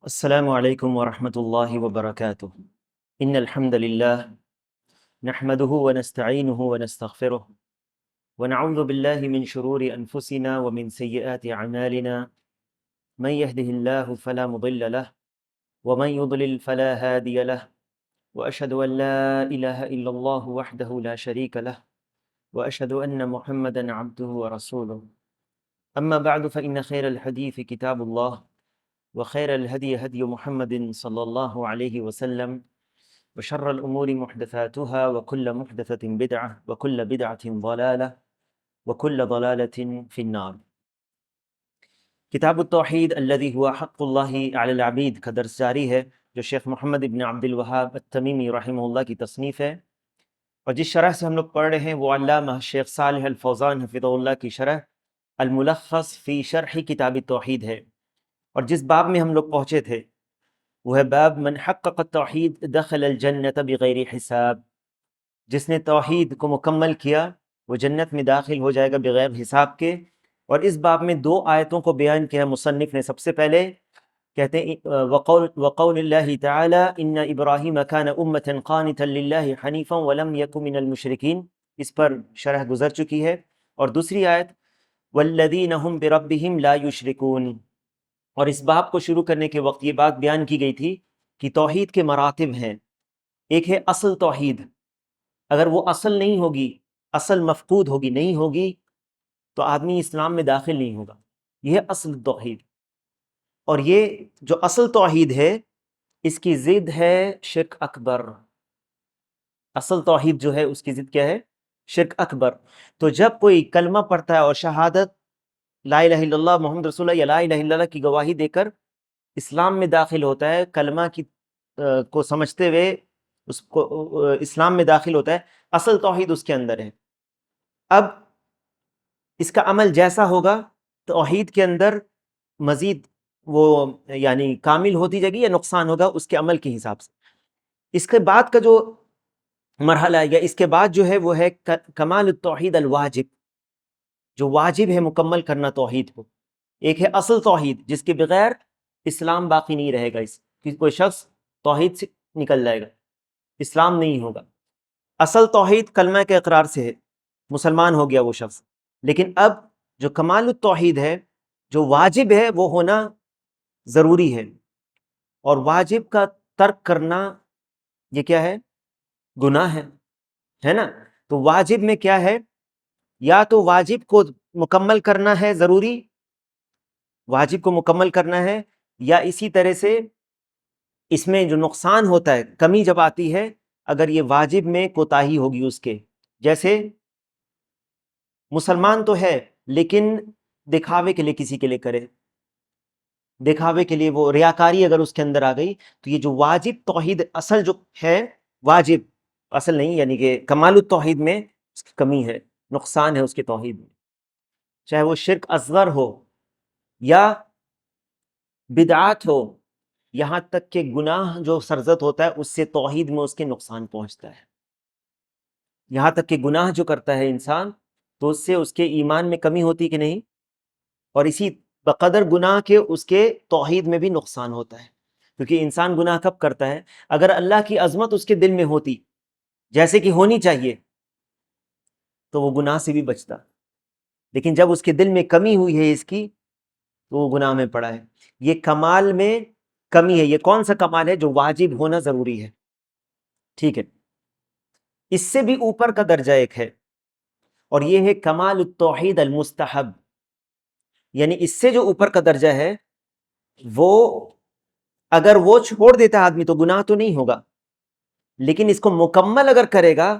السلام علیکم ورحمۃ اللہ وبرکاتہ ان الحمد للہ نحمده ونستعینه ونستغفره ونعوذ باللہ من شرور انفسنا ومن سیئات اعمالنا من يهده الله فلا مضل له ومن يضلل فلا هادي له واشهد ان لا اله الا الله وحده لا شريك له واشهد ان محمدا عبده ورسوله اما بعد فان خير الحديث كتاب الله وخير الهدي هدي محمد صلى الله عليه وسلم وشر الأمور محدثاتها وكل محدثة بدعة وكل بدعة ضلالة وكل ضلالة في النار. کتاب التوحید الذي هو حق اللہ علی العبید کا درس جاری ہے جو شیخ محمد ابن عبد الوہاب التمیمی رحمہ اللہ کی تصنیف ہے، اور جس شرح سے ہم لوگ پڑھ رہے ہیں وہ علامہ شیخ صالح الفوزان حفظہ اللہ کی شرح الملخص فی شرح کتاب التوحید ہے، اور جس باب میں ہم لوگ پہنچے تھے وہ ہے باب من حقق التوحید دخل الجنت بغیر حساب. جس نے توحید کو مکمل کیا وہ جنت میں داخل ہو جائے گا بغیر حساب کے. اور اس باب میں دو آیتوں کو بیان کیا مصنف نے. سب سے پہلے کہتے ہیں وقول اللہ تعالی ان ابراہیم کان امۃ قانتا للہ حنیفا ولم یک من المشرکین، اس پر شرح گزر چکی ہے. اور دوسری آیت والذین هم بربهم لا یشرکون. اور اس باب کو شروع کرنے کے وقت یہ بات بیان کی گئی تھی کہ توحید کے مراتب ہیں. ایک ہے اصل توحید، اگر وہ اصل نہیں ہوگی، اصل مفقود ہوگی، نہیں ہوگی تو آدمی اسلام میں داخل نہیں ہوگا. یہ ہے اصل توحید. اور یہ جو اصل توحید ہے اس کی ضد ہے شرک اکبر. اصل توحید جو ہے اس کی ضد کیا ہے؟ شرک اکبر. تو جب کوئی کلمہ پڑھتا ہے اور شہادت لا الہ الا اللہ محمد رسول اللہ یا لا الہ الا اللہ کی گواہی دے کر اسلام میں داخل ہوتا ہے، کلمہ کی کو سمجھتے ہوئے اس کو اسلام میں داخل ہوتا ہے، اصل توحید اس کے اندر ہے. اب اس کا عمل جیسا ہوگا توحید کے اندر مزید وہ یعنی کامل ہوتی جائے گی یا نقصان ہوگا اس کے عمل کے حساب سے. اس کے بعد کا جو مرحلہ ہے یا اس کے بعد جو ہے وہ ہے کمال التوحید الواجب، جو واجب ہے مکمل کرنا توحید کو. ایک ہے اصل توحید جس کے بغیر اسلام باقی نہیں رہے گا، اس کہ کوئی شخص توحید سے نکل جائے گا، اسلام نہیں ہوگا. اصل توحید کلمہ کے اقرار سے ہے، مسلمان ہو گیا وہ شخص. لیکن اب جو کمال التوحید ہے، جو واجب ہے، وہ ہونا ضروری ہے. اور واجب کا ترک کرنا یہ کیا ہے؟ گناہ ہے نا. تو واجب میں کیا ہے؟ یا تو واجب کو مکمل کرنا ہے، ضروری واجب کو مکمل کرنا ہے، یا اسی طرح سے اس میں جو نقصان ہوتا ہے، کمی جب آتی ہے اگر یہ واجب میں کوتاہی ہوگی اس کے. جیسے مسلمان تو ہے لیکن دکھاوے کے لیے کسی کے لیے کرے، دکھاوے کے لیے وہ ریاکاری اگر اس کے اندر آ گئی تو یہ جو واجب توحید اصل جو ہے، واجب اصل نہیں یعنی کہ کمال التوحید میں اس کی کمی ہے، نقصان ہے اس کے توحید میں. چاہے وہ شرک اصغر ہو یا بدعات ہو، یہاں تک کہ گناہ جو سرزد ہوتا ہے اس سے توحید میں اس کے نقصان پہنچتا ہے. یہاں تک کہ گناہ جو کرتا ہے انسان تو اس سے اس کے ایمان میں کمی ہوتی کہ نہیں، اور اسی بقدر گناہ کے اس کے توحید میں بھی نقصان ہوتا ہے. کیونکہ انسان گناہ کب کرتا ہے؟ اگر اللہ کی عظمت اس کے دل میں ہوتی جیسے کہ ہونی چاہیے تو وہ گناہ سے بھی بچتا. لیکن جب اس کے دل میں کمی ہوئی ہے اس کی تو وہ گناہ میں پڑا ہے. یہ کمال میں کمی ہے. یہ کون سا کمال ہے؟ جو واجب ہونا ضروری ہے. ٹھیک ہے. اس سے بھی اوپر کا درجہ ایک ہے اور یہ ہے کمال التوحید المستحب. یعنی اس سے جو اوپر کا درجہ ہے وہ اگر وہ چھوڑ دیتا ہے آدمی تو گناہ تو نہیں ہوگا، لیکن اس کو مکمل اگر کرے گا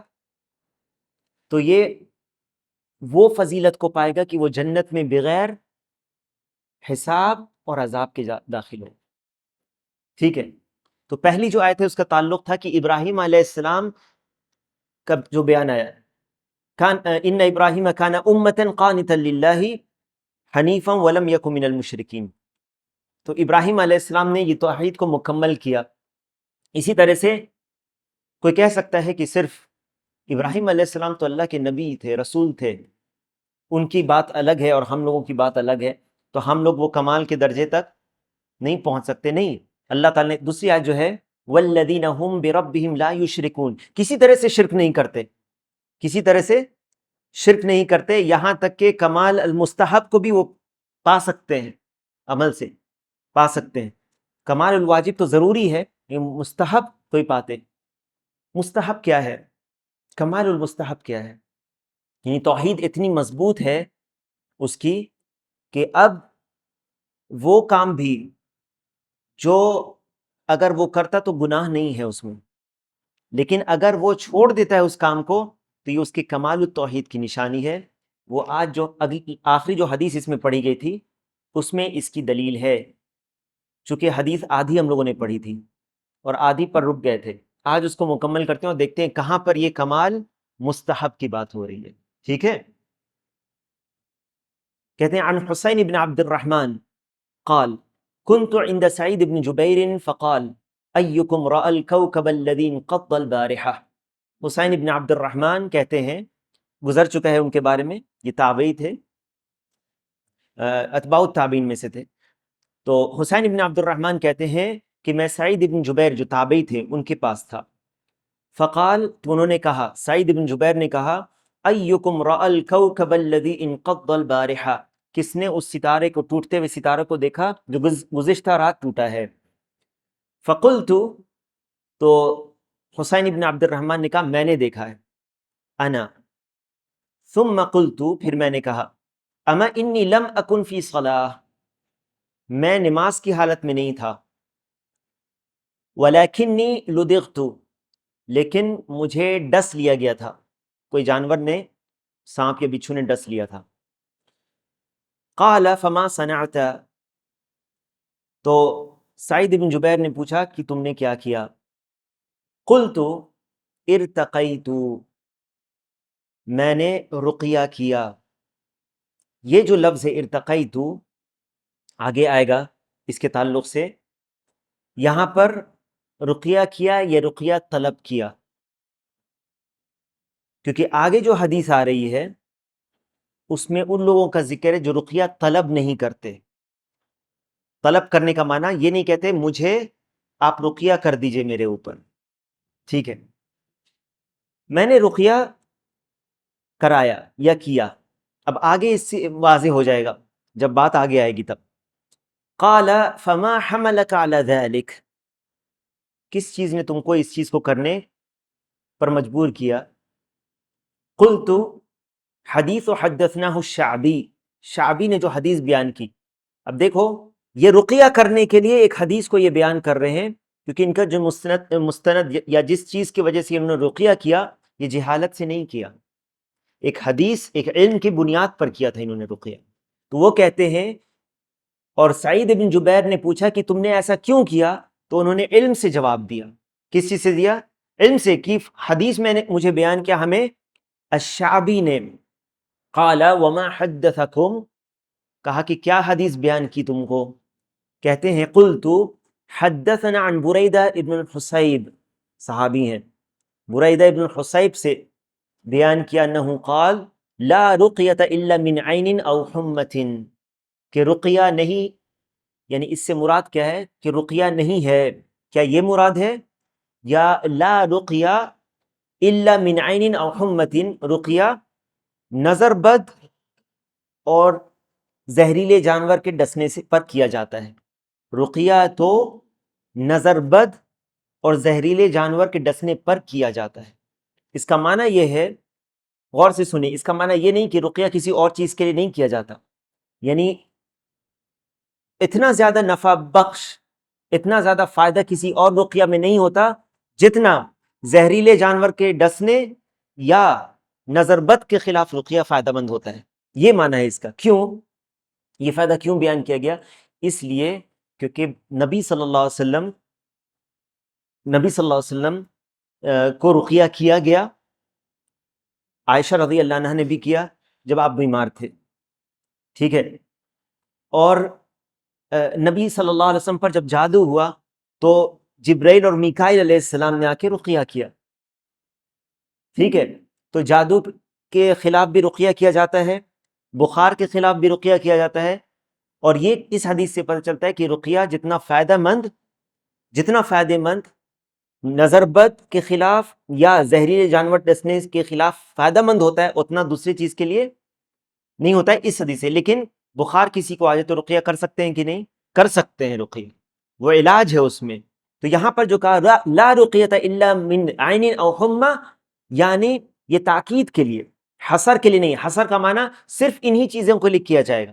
تو یہ وہ فضیلت کو پائے گا کہ وہ جنت میں بغیر حساب اور عذاب کے داخل ہو. ٹھیک ہے. تو پہلی جو آیت ہے اس کا تعلق تھا کہ ابراہیم علیہ السلام کا جو بیان آیا ان ابراہیم کان امۃ قانتا للہ حنیفا ولم یک من المشرکین. تو ابراہیم علیہ السلام نے یہ توحید کو مکمل کیا. اسی طرح سے کوئی کہہ سکتا ہے کہ صرف ابراہیم علیہ السلام تو اللہ کے نبی تھے، رسول تھے، ان کی بات الگ ہے اور ہم لوگوں کی بات الگ ہے، تو ہم لوگ وہ کمال کے درجے تک نہیں پہنچ سکتے. نہیں، اللہ تعالیٰ نے دوسری آیت جو ہے والذین هم بربهم لا یشرکون، کسی طرح سے شرک نہیں کرتے، کسی طرح سے شرک نہیں کرتے، یہاں تک کہ کمال المستحب کو بھی وہ پا سکتے ہیں، عمل سے پا سکتے ہیں۔ کمال الواجب تو ضروری ہے، یہ مستحب کوئی پاتے۔ مستحب کیا ہے؟ کمال المستحب کیا ہے؟ یعنی توحید اتنی مضبوط ہے اس کی کہ اب وہ کام بھی جو اگر وہ کرتا تو گناہ نہیں ہے اس میں، لیکن اگر وہ چھوڑ دیتا ہے اس کام کو تو یہ اس کی کمال التوحید کی نشانی ہے۔ وہ آج جو آخری جو حدیث اس میں پڑھی گئی تھی اس میں اس کی دلیل ہے، چونکہ حدیث آدھی ہم لوگوں نے پڑھی تھی اور آدھی پر رک گئے تھے، آج اس کو مکمل کرتے ہیں اور دیکھتے ہیں کہاں پر یہ کمال مستحب کی بات ہو رہی ہے۔ ٹھیک ہے، کہتے ہیں عن حسین بن عبد الرحمن قال كنت عند سعید بن جبیر فقال ایکم رأى الكوكب الذي انقض البارحة۔ حسین بن عبد الرحمن کہتے ہیں، گزر چکا ہے ان کے بارے میں، یہ تابعی تھے، اتباع التابعین میں سے تھے۔ تو حسین بن عبد الرحمن کہتے ہیں کہ میں سعید بن جبیر جو تابعی تھے ان کے پاس تھا، فقال، تو انہوں نے کہا، سعید بن جبیر نے کہا، ایکم رأى الكوكب الذي انقض البارحة، کس نے اس ستارے کو، ٹوٹتے ہوئے ستارے کو دیکھا جو گزشتہ رات ٹوٹا ہے؟ فقلت، تو حسین بن عبد الرحمن نے کہا میں نے دیکھا ہے، انا، ثم قلت، پھر میں نے کہا، اما انی لم اکن فی صلاح، میں نماز کی حالت میں نہیں تھا، ولکنی لدغت، لیکن مجھے ڈس لیا گیا تھا، کوئی جانور نے، سانپ یا بچھو نے ڈس لیا تھا۔ قال فما صنعت، تو سعید بن جبیر نے پوچھا کہ تم نے کیا کیا؟ قلت ارتقیت، میں نے رقیہ کیا۔ یہ جو لفظ ہے ارتقیت آگے آئے گا اس کے تعلق سے، یہاں پر رقیہ کیا یا رقیہ طلب کیا، کیونکہ آگے جو حدیث آ رہی ہے اس میں ان لوگوں کا ذکر ہے جو رقیہ طلب نہیں کرتے۔ طلب کرنے کا معنی یہ نہیں کہتے مجھے آپ رقیہ کر دیجئے میرے اوپر، ٹھیک ہے، میں نے رقیہ کرایا یا کیا، اب آگے اس سے واضح ہو جائے گا جب بات آگے آئے گی تب۔ قال فما حملك على ذلك، کس چیز نے تم کو اس چیز کو کرنے پر مجبور کیا؟ قلت حدیث حدثناه الشعبی، شعبی نے جو حدیث بیان کی۔ اب دیکھو یہ رقیہ کرنے کے لیے ایک حدیث کو یہ بیان کر رہے ہیں، کیونکہ ان کا جو مستند یا جس چیز کی وجہ سے انہوں نے رقیہ کیا یہ جہالت سے نہیں کیا، ایک حدیث، ایک علم کی بنیاد پر کیا تھا انہوں نے رقیہ۔ تو وہ کہتے ہیں، اور سعید بن جبیر نے پوچھا کہ تم نے ایسا کیوں کیا؟ تو انہوں نے علم سے جواب دیا۔ کس چیز سے دیا؟ علم سے، کہ حدیث میں نے مجھے بیان کیا ہمیں الشعبی نے۔ قال وما حدثکم، کہا کہ کیا حدیث بیان کی تم کو؟ کہتے ہیں قلت حدثنا عن بریدہ ابن الحصیب، صحابی ہیں، بریدہ ابن الحصیب سے بیان کیا انہو قال لا رقیۃ الا من عین او حمۃ، کہ رقیہ نہیں، یعنی اس سے مراد کیا ہے کہ رقیہ نہیں ہے، کیا یہ مراد ہے؟ یا لا رقیہ الا من عین او حمۃ، رقیہ نظر بد اور زہریلے جانور کے ڈسنے سے پر کیا جاتا ہے۔ رقیہ تو نظر بد اور زہریلے جانور کے ڈسنے پر کیا جاتا ہے۔ اس کا معنی یہ ہے، غور سے سنیں، اس کا معنی یہ نہیں کہ رقیہ کسی اور چیز کے لیے نہیں کیا جاتا، یعنی اتنا زیادہ نفع بخش، اتنا زیادہ فائدہ کسی اور رقیہ میں نہیں ہوتا جتنا زہریلے جانور کے ڈسنے یا نظر بد کے خلاف رقیہ فائدہ مند ہوتا ہے۔ یہ معنی ہے اس کا۔ کیوں یہ فائدہ کیوں بیان کیا گیا؟ اس لیے کیونکہ نبی صلی اللہ علیہ وسلم کو رقیہ کیا گیا، عائشہ رضی اللہ عنہا نے بھی کیا جب آپ بیمار تھے، ٹھیک ہے، اور نبی صلی اللہ علیہ وسلم پر جب جادو ہوا تو جبرائیل اور میکائیل علیہ السلام نے آ کے رقیہ کیا، ٹھیک ہے، تو جادو کے خلاف بھی رقیہ کیا جاتا ہے، بخار کے خلاف بھی رقیہ کیا جاتا ہے، اور یہ اس حدیث سے پتہ چلتا ہے کہ رقیہ جتنا فائدہ مند جتنا فائدے مند نظر بد کے خلاف یا زہریلے جانور ڈسنے کے خلاف فائدہ مند ہوتا ہے، اتنا دوسری چیز کے لیے نہیں ہوتا ہے اس حدیث سے۔ لیکن بخار کسی کو آجے تو رقیہ کر سکتے ہیں کہ نہیں؟ کر سکتے ہیں رقیہ، وہ علاج ہے اس میں۔ تو یہاں پر جو کہا لا رقیۃ الا من عین او حمى، یعنی یہ تاکید کے لیے، حصر کے لیے نہیں۔ حصر کا معنی صرف انہی چیزوں کے لیے کیا جائے گا،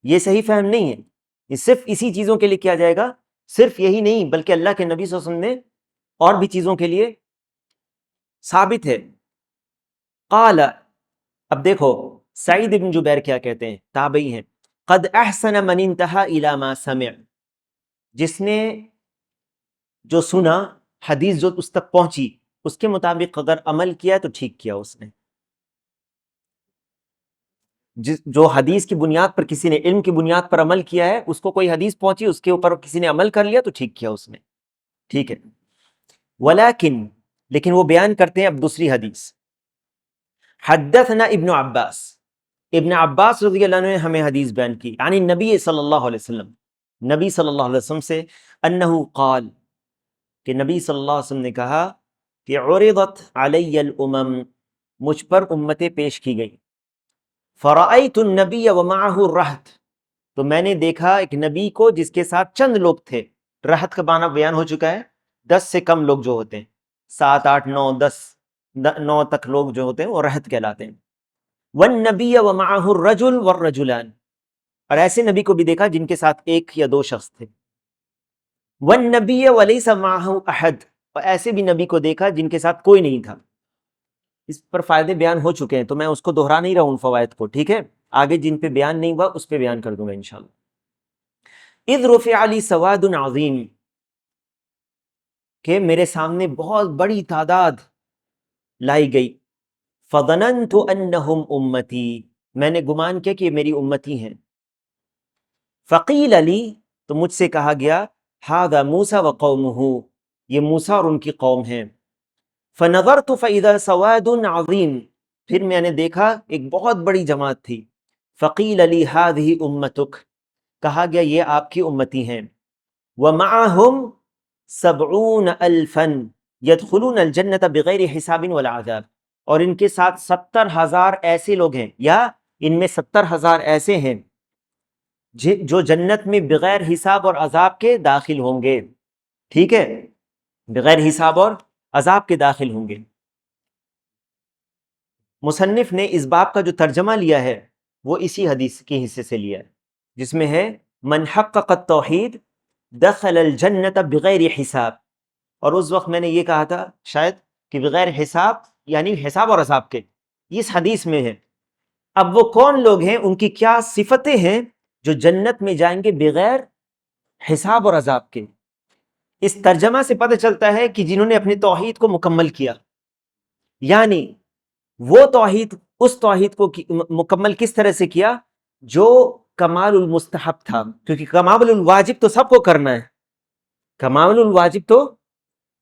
یہ صحیح فہم نہیں ہے، یہ صرف اسی چیزوں کے لیے کیا جائے گا، صرف یہی نہیں بلکہ اللہ کے نبی صلی اللہ علیہ وسلم نے اور بھی چیزوں کے لیے ثابت ہے۔ قال، اب دیکھو سعید بن جبیر کیا کہتے ہیں، تابعی ہیں، قد احسن من انتہا الی ما سمع، جس نے جو سنا، حدیث جو اس تک پہنچی، اس کے مطابق اگر عمل کیا تو ٹھیک کیا اس نے۔ جو حدیث کی بنیاد پر کسی نے علم کی بنیاد پر عمل کیا ہے، اس کو کوئی حدیث پہنچی، اس کے اوپر کسی نے عمل کر لیا تو ٹھیک کیا اس نے، ٹھیک ہے۔ ولیکن، لیکن وہ بیان کرتے ہیں اب دوسری حدیث، حدثنا ابن عباس، ابن عباس رضی اللہ عنہ نے ہمیں حدیث بیان کی، یعنی نبی صلی اللہ علیہ وسلم، نبی صلی اللہ علیہ وسلم سے، انہو قال، کہ نبی صلی اللہ علیہ وسلم نے کہا کہ عرضت علی الامم، مجھ پر امتیں پیش کی گئی، فرأیت النبی ومعہ الرہط، تو میں نے دیکھا ایک نبی کو جس کے ساتھ چند لوگ تھے۔ رہط کا معنی بیان ہو چکا ہے، 10 سے کم لوگ جو ہوتے ہیں، 7 8 9 10 9 تک لوگ جو ہوتے ہیں وہ رہط کہلاتے ہیں۔ والنبی ومعہ الرجل والرجلان، اور ایسے نبی کو بھی دیکھا جن کے ساتھ ایک یا دو شخص تھے۔ والنبی ولیس معہ احد، اور ایسے بھی نبی کو دیکھا جن کے ساتھ کوئی نہیں تھا۔ اس پر فائدے بیان ہو چکے ہیں تو میں اس کو دہرا نہیں رہا ہوں ان فوائد کو، ٹھیک ہے؟ آگے جن پہ بیان نہیں ہوا اس پہ بیان کر دوں گا انشاءاللہ۔ اذ رفع لی سواد عظیم، کہ میرے سامنے بہت بڑی تعداد لائی گئی، فظننت انہم امتی، میں نے گمان کیا کہ یہ میری امتی ہیں۔ فقیل لی، تو مجھ سے کہا گیا، ھذا موسیٰ وقومہ، یہ موسیٰ اور ان کی قوم ہیں۔ فنظرت فاذا سواد عظیم، پھر میں نے دیکھا ایک بہت بڑی جماعت تھی۔ فقیل لی ھذہ امتک، کہا گیا یہ آپ کی امتی ہیں۔ ومعہم 70,000 يدخلون الجنت بغیر حساب ولا عذاب، اور ان کے ساتھ 70,000 ایسے لوگ ہیں، یا ان میں 70,000 ایسے ہیں جو جنت میں بغیر حساب اور عذاب کے داخل ہوں گے، ٹھیک ہے؟ بغیر حساب اور عذاب کے داخل ہوں گے۔ مصنف نے اس باب کا جو ترجمہ لیا ہے وہ اسی حدیث کے حصے سے لیا ہے، جس میں ہے من حقق التوحید دخل الجنت بغیر حساب، اور اس وقت میں نے یہ کہا تھا شاید کہ بغیر حساب یعنی حساب اور عذاب کے، اس حدیث میں ہے۔ اب وہ کون لوگ ہیں، ان کی کیا صفتیں ہیں جو جنت میں جائیں گے بغیر حساب اور عذاب کے؟ اس ترجمہ سے پتہ چلتا ہے کہ جنہوں نے اپنی توحید کو مکمل کیا، یعنی وہ توحید، اس توحید کو مکمل کس طرح سے کیا جو کمال المستحب تھا، کیونکہ کمال الواجب تو سب کو کرنا ہے، کمال الواجب تو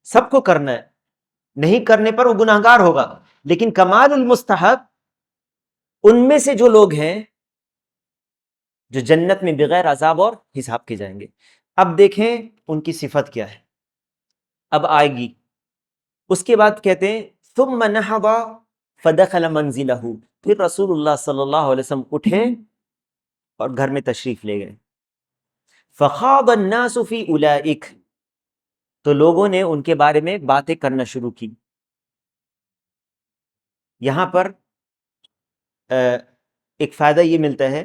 سب کو کرنا ہے، نہیں کرنے پر وہ گناہگار ہوگا، لیکن کمال المستحب ان میں سے جو لوگ ہیں جو جنت میں بغیر عذاب اور حساب کے جائیں گے۔ اب دیکھیں ان کی صفت کیا ہے، اب آئے گی۔ اس کے بعد کہتے ہیں ثم نہض فدخل منزلہ، پھر رسول اللہ صلی اللہ علیہ وسلم اٹھے اور گھر میں تشریف لے گئے۔ فخاض الناس فی اولئک، تو لوگوں نے ان کے بارے میں باتیں کرنا شروع کی۔ یہاں پر ایک فائدہ یہ ملتا ہے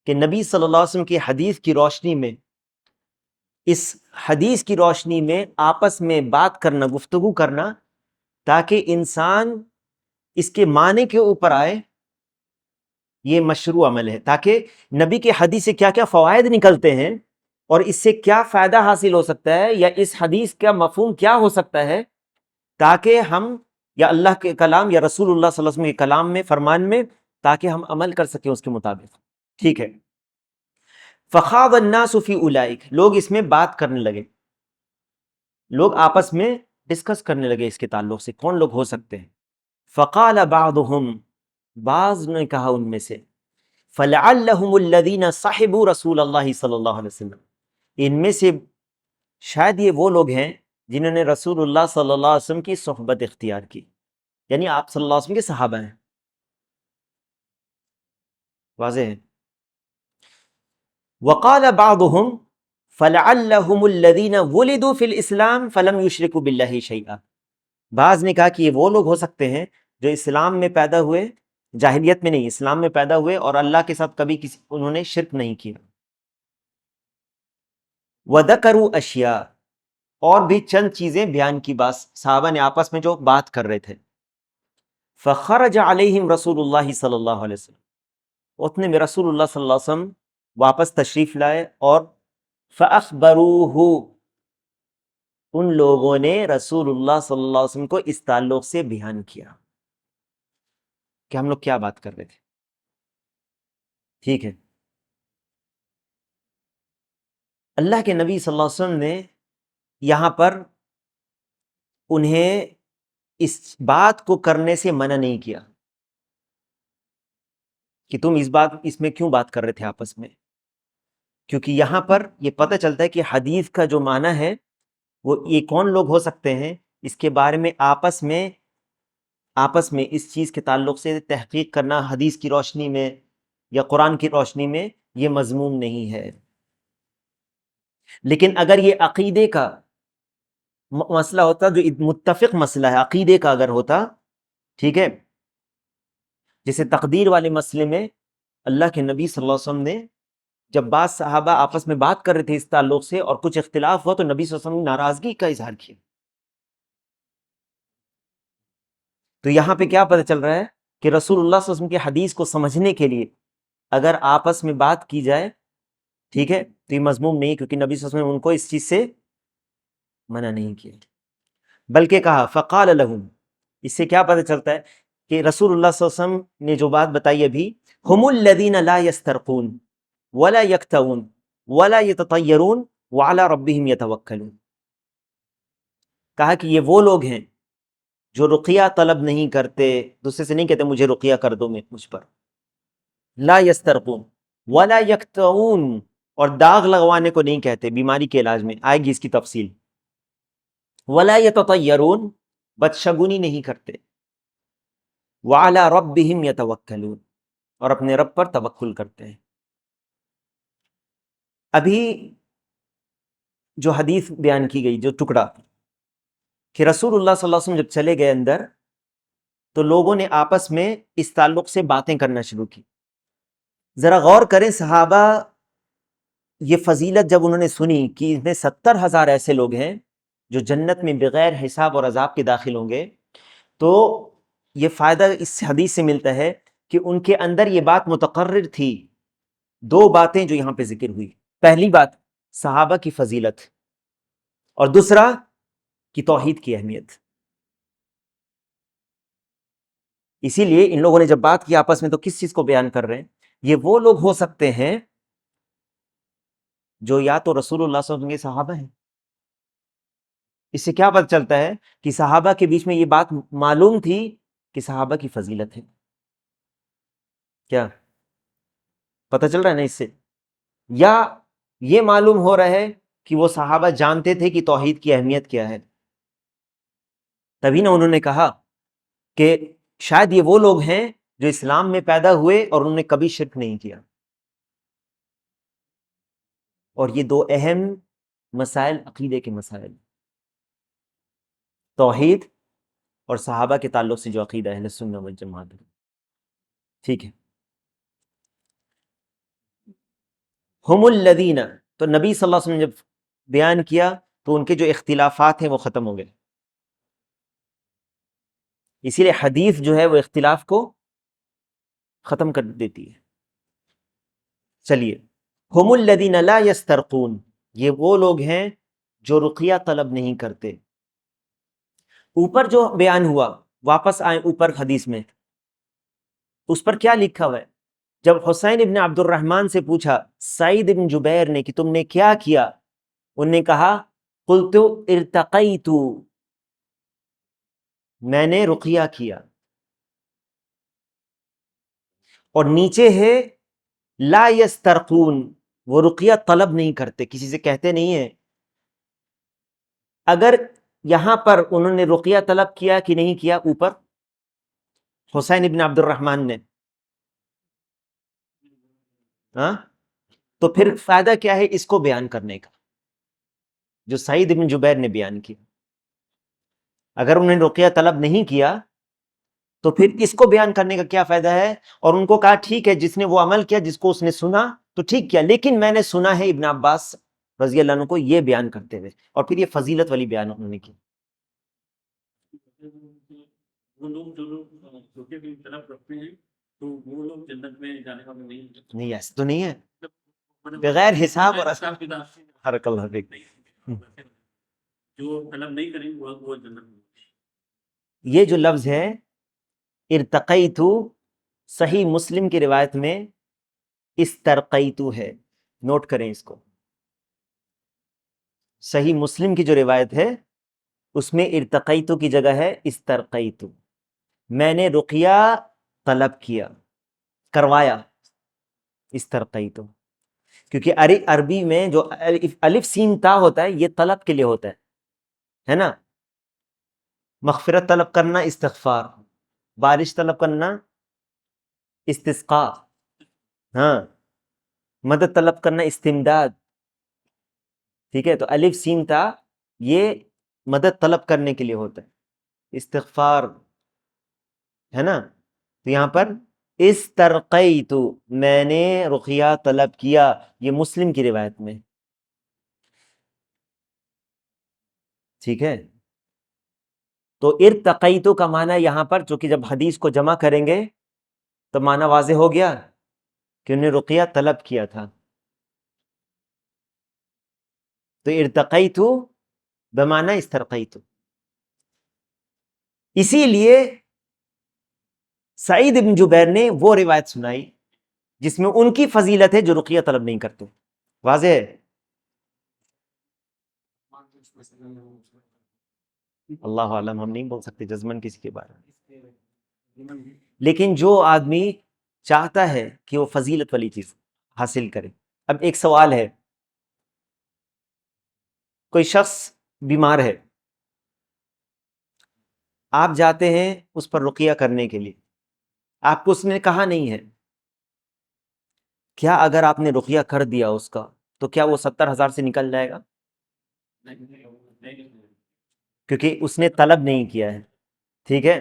کہ نبی صلی اللہ علیہ وسلم کی حدیث کی روشنی میں، اس حدیث کی روشنی میں آپس میں بات کرنا، گفتگو کرنا، تاکہ انسان اس کے معنی کے اوپر آئے، یہ مشروع عمل ہے، تاکہ نبی کے حدیث سے کیا کیا فوائد نکلتے ہیں اور اس سے کیا فائدہ حاصل ہو سکتا ہے، یا اس حدیث کا مفہوم کیا ہو سکتا ہے، تاکہ ہم یا اللہ کے کلام یا رسول اللہ صلی اللہ علیہ وسلم کے کلام میں، فرمان میں، تاکہ ہم عمل کر سکیں اس کے مطابق، ٹھیک ہے؟ فخاض الناس فی اولئک، لوگ اس میں بات کرنے لگے، لوگ آپس میں ڈسکس کرنے لگے اس کے تعلق سے کون لوگ ہو سکتے ہیں۔ فقال بعضهم، بعض نے کہا ان میں سے، فلعلهم الذین صحبوا رسول اللہ صلی اللہ علیہ وسلم، ان میں سے شاید یہ وہ لوگ ہیں جنہوں نے رسول اللہ صلی اللہ علیہ وسلم کی صحبت اختیار کی، یعنی آپ صلی اللہ علیہ وسلم کے صحابہ ہیں. واضح ہے. وقال بعضهم فلعلهم الذين ولدوا في الاسلام فلم يشركوا بالله شيئا. بعض نے کہا کہ یہ وہ لوگ ہو سکتے ہیں جو اسلام میں پیدا ہوئے، جاہلیت میں نہیں، اسلام میں پیدا ہوئے اور اللہ کے ساتھ کبھی انہوں نے شرک نہیں کیا. وذکروا اشیاء، اور بھی چند چیزیں بیان کی، بات صحابہ نے آپس میں جو بات کر رہے تھے. فخرج علیہم رسول اللہ صلی اللہ علیہ وسلم، اتنے میں رسول اللہ صلی اللہ علیہ وسلم واپس تشریف لائے اور فاخبروہ، ان لوگوں نے رسول اللہ صلی اللہ علیہ وسلم کو اس تعلق سے بیان کیا کہ ہم لوگ کیا بات کر رہے تھے. ٹھیک ہے. اللہ کے نبی صلی اللہ علیہ وسلم نے یہاں پر انہیں اس بات کو کرنے سے منع نہیں کیا کہ تم اس میں کیوں بات کر رہے تھے آپس میں، کیونکہ یہاں پر یہ پتہ چلتا ہے کہ حدیث کا جو معنی ہے وہ یہ کون لوگ ہو سکتے ہیں، اس کے بارے میں آپس میں اس چیز کے تعلق سے تحقیق کرنا حدیث کی روشنی میں یا قرآن کی روشنی میں یہ مضمون نہیں ہے. لیکن اگر یہ عقیدے کا مسئلہ ہوتا، جو متفق مسئلہ ہے عقیدے کا اگر ہوتا، ٹھیک ہے، جیسے تقدیر والے مسئلے میں اللہ کے نبی صلی اللہ علیہ وسلم نے جب بعض صحابہ آپس میں بات کر رہے تھے اس تعلق سے اور کچھ اختلاف ہوا تو نبی صلی اللہ علیہ وسلم نے ناراضگی کا اظہار کیا. تو یہاں پہ کیا پتہ چل رہا ہے کہ رسول اللہ صلی اللہ علیہ وسلم کی حدیث کو سمجھنے کے لیے اگر آپس میں بات کی جائے، ٹھیک ہے، تو یہ مذموم نہیں، کیونکہ نبی صلی اللہ علیہ وسلم نے ان کو اس چیز سے منع نہیں کیا، بلکہ کہا فقال لهم. اس سے کیا پتہ چلتا ہے کہ رسول اللہ صلی اللہ علیہ وسلم نے جو بات بتائی ابھی، هم الذين لا يسترقون ولا يكتوون ولا يتطيرون وعلى ربهم يتوکلون. کہا کہ یہ وہ لوگ ہیں جو رقیہ طلب نہیں کرتے، دوسرے سے نہیں کہتے مجھے رقیہ کر دو مجھ پر. لا یسترقون ولا یکتؤون، اور داغ لگوانے کو نہیں کہتے بیماری کے علاج میں، آئے گی اس کی تفصیل. ولا یتطیرون، بدشگونی نہیں کرتے. وعلی ربہم یتوکلون، اور اپنے رب پر توکل کرتے ہیں. ابھی جو حدیث بیان کی گئی، جو ٹکڑا کہ رسول اللہ صلی اللہ علیہ وسلم جب چلے گئے اندر تو لوگوں نے آپس میں اس تعلق سے باتیں کرنا شروع کی. ذرا غور کریں، صحابہ یہ فضیلت جب انہوں نے سنی کہ اس میں 70,000 ایسے لوگ ہیں جو جنت میں بغیر حساب اور عذاب کے داخل ہوں گے، تو یہ فائدہ اس حدیث سے ملتا ہے کہ ان کے اندر یہ بات متقرر تھی. دو باتیں جو یہاں پہ ذکر ہوئی، پہلی بات صحابہ کی فضیلت، اور دوسرا کہ توحید کی اہمیت. اسی لیے ان لوگوں نے جب بات کی آپس میں تو کس چیز کو بیان کر رہے ہیں؟ یہ وہ لوگ ہو سکتے ہیں جو یا تو رسول اللہ صلی اللہ علیہ وسلم کے صحابہ ہیں. اس سے کیا پتہ چلتا ہے کہ صحابہ کے بیچ میں یہ بات معلوم تھی کہ صحابہ کی فضیلت ہے. کیا پتہ چل رہا ہے نا اس سے؟ یا یہ معلوم ہو رہا ہے کہ وہ صحابہ جانتے تھے کہ توحید کی اہمیت کیا ہے، تبھی نہ انہوں نے کہا کہ شاید یہ وہ لوگ ہیں جو اسلام میں پیدا ہوئے اور انہوں نے کبھی شرک نہیں کیا. اور یہ دو اہم مسائل عقیدے کے مسائل، توحید اور صحابہ کے تعلق سے جو عقیدہ اہل سنہ والجماعت ہے. ٹھیک ہے. ہم الذین، تو نبی صلی اللہ علیہ وسلم نے جب بیان کیا تو ان کے جو اختلافات ہیں وہ ختم ہو گئے. اسی لیے حدیث جو ہے وہ اختلاف کو ختم کر دیتی ہے. چلیے، ہم الذین لا یسترقون، یہ وہ لوگ ہیں جو رقیہ طلب نہیں کرتے. اوپر جو بیان ہوا، واپس آئیں اوپر حدیث میں، اس پر کیا لکھا ہوا ہے؟ جب حسین ابن عبد الرحمن سے پوچھا سعید ابن جبیر نے کہ تم نے کیا کیا، انہوں نے کہا قلت ارتقیت، میں نے رقیہ کیا. اور نیچے ہے لا یسترقون، وہ رقیہ طلب نہیں کرتے، کسی سے کہتے نہیں ہیں اگر یہاں پر انہوں نے رقیہ طلب کیا کہ نہیں کیا اوپر حسین ابن عبد الرحمن نے، ہاں، تو پھر فائدہ کیا ہے اس کو بیان کرنے کا جو سعید ابن جبیر نے بیان کیا؟ اگر انہوں نے رقیہ طلب نہیں کیا تو پھر اس کو بیان کرنے کا کیا فائدہ ہے؟ اور ان کو کہا ٹھیک ہے، جس نے وہ عمل کیا، جس کو اس نے سنا تو ٹھیک کیا، لیکن میں نے سنا ہے ابن عباس رضی اللہ عنہ کو یہ بیان کرتے ہوئے، اور پھر یہ فضیلت والی بیان انہوں نے کی۔ وہ لوگ جو لوگ رقیہ کی طلب رکھتے ہیں تو وہ لوگ جنت میں جانے کا نہیں، ایسا تو نہیں ہے، بغیر حساب اور حرک اللہ فیک۔ جو طلب نہیں کریں وہ جنت میں۔ یہ جو لفظ ہے ارتقیت، صحیح مسلم کی روایت میں استرقیت ہے، نوٹ کریں اس کو۔ صحیح مسلم کی جو روایت ہے اس میں ارتقیت کی جگہ ہے استرقیت، میں نے رقیہ طلب کیا، کروایا، استرقیت، کیونکہ عربی میں جو الف سین تا ہوتا ہے یہ طلب کے لیے ہوتا ہے نا، مغفرت طلب کرنا استغفار، بارش طلب کرنا استسقاء، ہاں، مدد طلب کرنا استمداد، ٹھیک ہے؟ تو الف سین تا یہ مدد طلب کرنے کے لیے ہوتا ہے، استغفار ہے نا۔ تو یہاں پر استرقیت، میں نے رقیہ طلب کیا، یہ مسلم کی روایت میں، ٹھیک ہے؟ تو ارتقیت کا معنی یہاں پر چونکہ جب حدیث کو جمع کریں گے تو معنی واضح ہو گیا کہ انہوں نے رقیہ طلب کیا تھا۔ تو ارتقیت بمعنی استرقیت، اسی لیے سعید بن جبیر نے وہ روایت سنائی جس میں ان کی فضیلت ہے جو رقیہ طلب نہیں کرتے۔ واضح ہے؟ اللہ عالم، ہم نہیں بول سکتے جزمن کسی کے بارے میں، لیکن جو آدمی چاہتا ہے کہ وہ فضیلت والی چیز حاصل کرے۔ اب ایک سوال ہے، کوئی شخص بیمار ہے، آپ جاتے ہیں اس پر رقیہ کرنے کے لیے، آپ کو اس نے کہا نہیں ہے، کیا اگر آپ نے رقیہ کر دیا اس کا تو کیا وہ 70,000 سے نکل جائے گا؟ کیونکہ اس نے طلب نہیں کیا ہے، ٹھیک ہے؟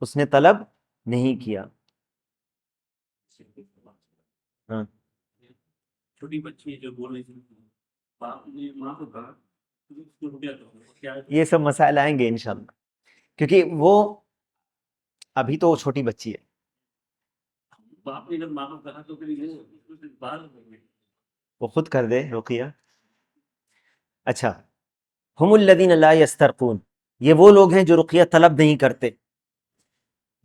اس نے طلب نہیں کیا۔ ہاں، چھوٹی بچی جو بول رہی تھی باپ نے ماں کو کہا یہ سب مسائل آئیں گے انشاءاللہ، کیونکہ وہ ابھی تو وہ چھوٹی بچی ہے، باپ نے جب ماں کو کہا تو پھر باہر وہ خود کر دے رقیہ۔ اچھا، ہم الذین لا یسترقون، یہ وہ لوگ ہیں جو رقیہ طلب نہیں کرتے۔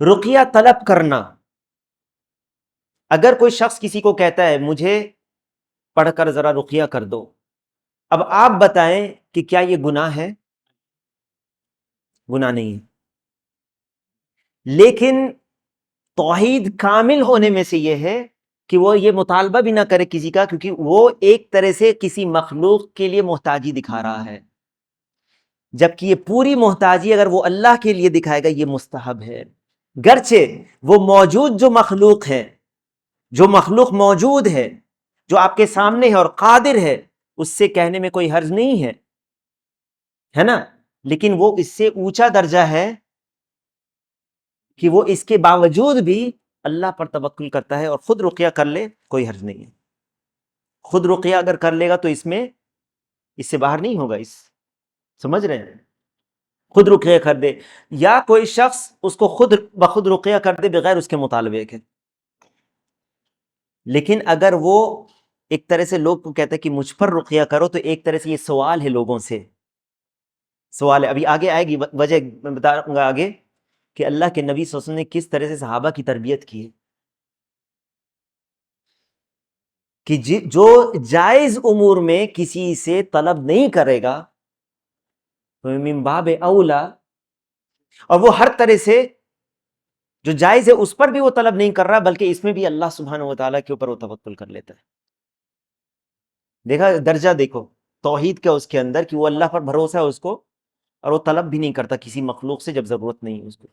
رقیہ طلب کرنا، اگر کوئی شخص کسی کو کہتا ہے مجھے پڑھ کر ذرا رقیہ کر دو، اب آپ بتائیں کہ کیا یہ گناہ ہے؟ گناہ نہیں ہے، لیکن توحید کامل ہونے میں سے یہ ہے کہ وہ یہ مطالبہ بھی نہ کرے کسی کا، کیونکہ وہ ایک طرح سے کسی مخلوق کے لیے محتاجی دکھا رہا ہے، جبکہ یہ پوری محتاجی اگر وہ اللہ کے لیے دکھائے گا یہ مستحب ہے۔ گرچہ وہ موجود جو مخلوق ہے، جو مخلوق موجود ہے، جو آپ کے سامنے ہے اور قادر ہے، اس سے کہنے میں کوئی حرج نہیں ہے نا، لیکن وہ اس سے اونچا درجہ ہے کہ وہ اس کے باوجود بھی اللہ پر توکل کرتا ہے اور خود رقیہ کر لے، کوئی حرج نہیں ہے۔ خود رقیہ اگر کر لے گا تو اس سے باہر نہیں ہوگا، سمجھ رہے ہیں؟ خود رقیہ کر دے یا کوئی شخص اس کو خود بخود رقیہ کر دے بغیر اس کے مطالبے کے، لیکن اگر وہ ایک طرح سے لوگ کو کہتا ہے کہ مجھ پر رقیہ کرو، تو ایک طرح سے یہ سوال ہے لوگوں سے، سوال ہے، ابھی آگے آئے گی وجہ، میں بتاؤں گا آگے کہ اللہ کے نبی صلی اللہ علیہ وسلم نے کس طرح سے صحابہ کی تربیت کی ہے، کہ جو جائز امور میں کسی سے طلب نہیں کرے گا تو من باب اولا، اور وہ ہر طرح سے جو جائز ہے اس پر بھی وہ طلب نہیں کر رہا، بلکہ اس میں بھی اللہ سبحانہ و تعالیٰ کے اوپر وہ توکل کر لیتا ہے۔ دیکھا درجہ، دیکھو توحید کیا اس کے اندر کہ وہ اللہ پر بھروسہ ہے اس کو، اور وہ طلب بھی نہیں کرتا کسی مخلوق سے جب ضرورت نہیں ہے اس کو۔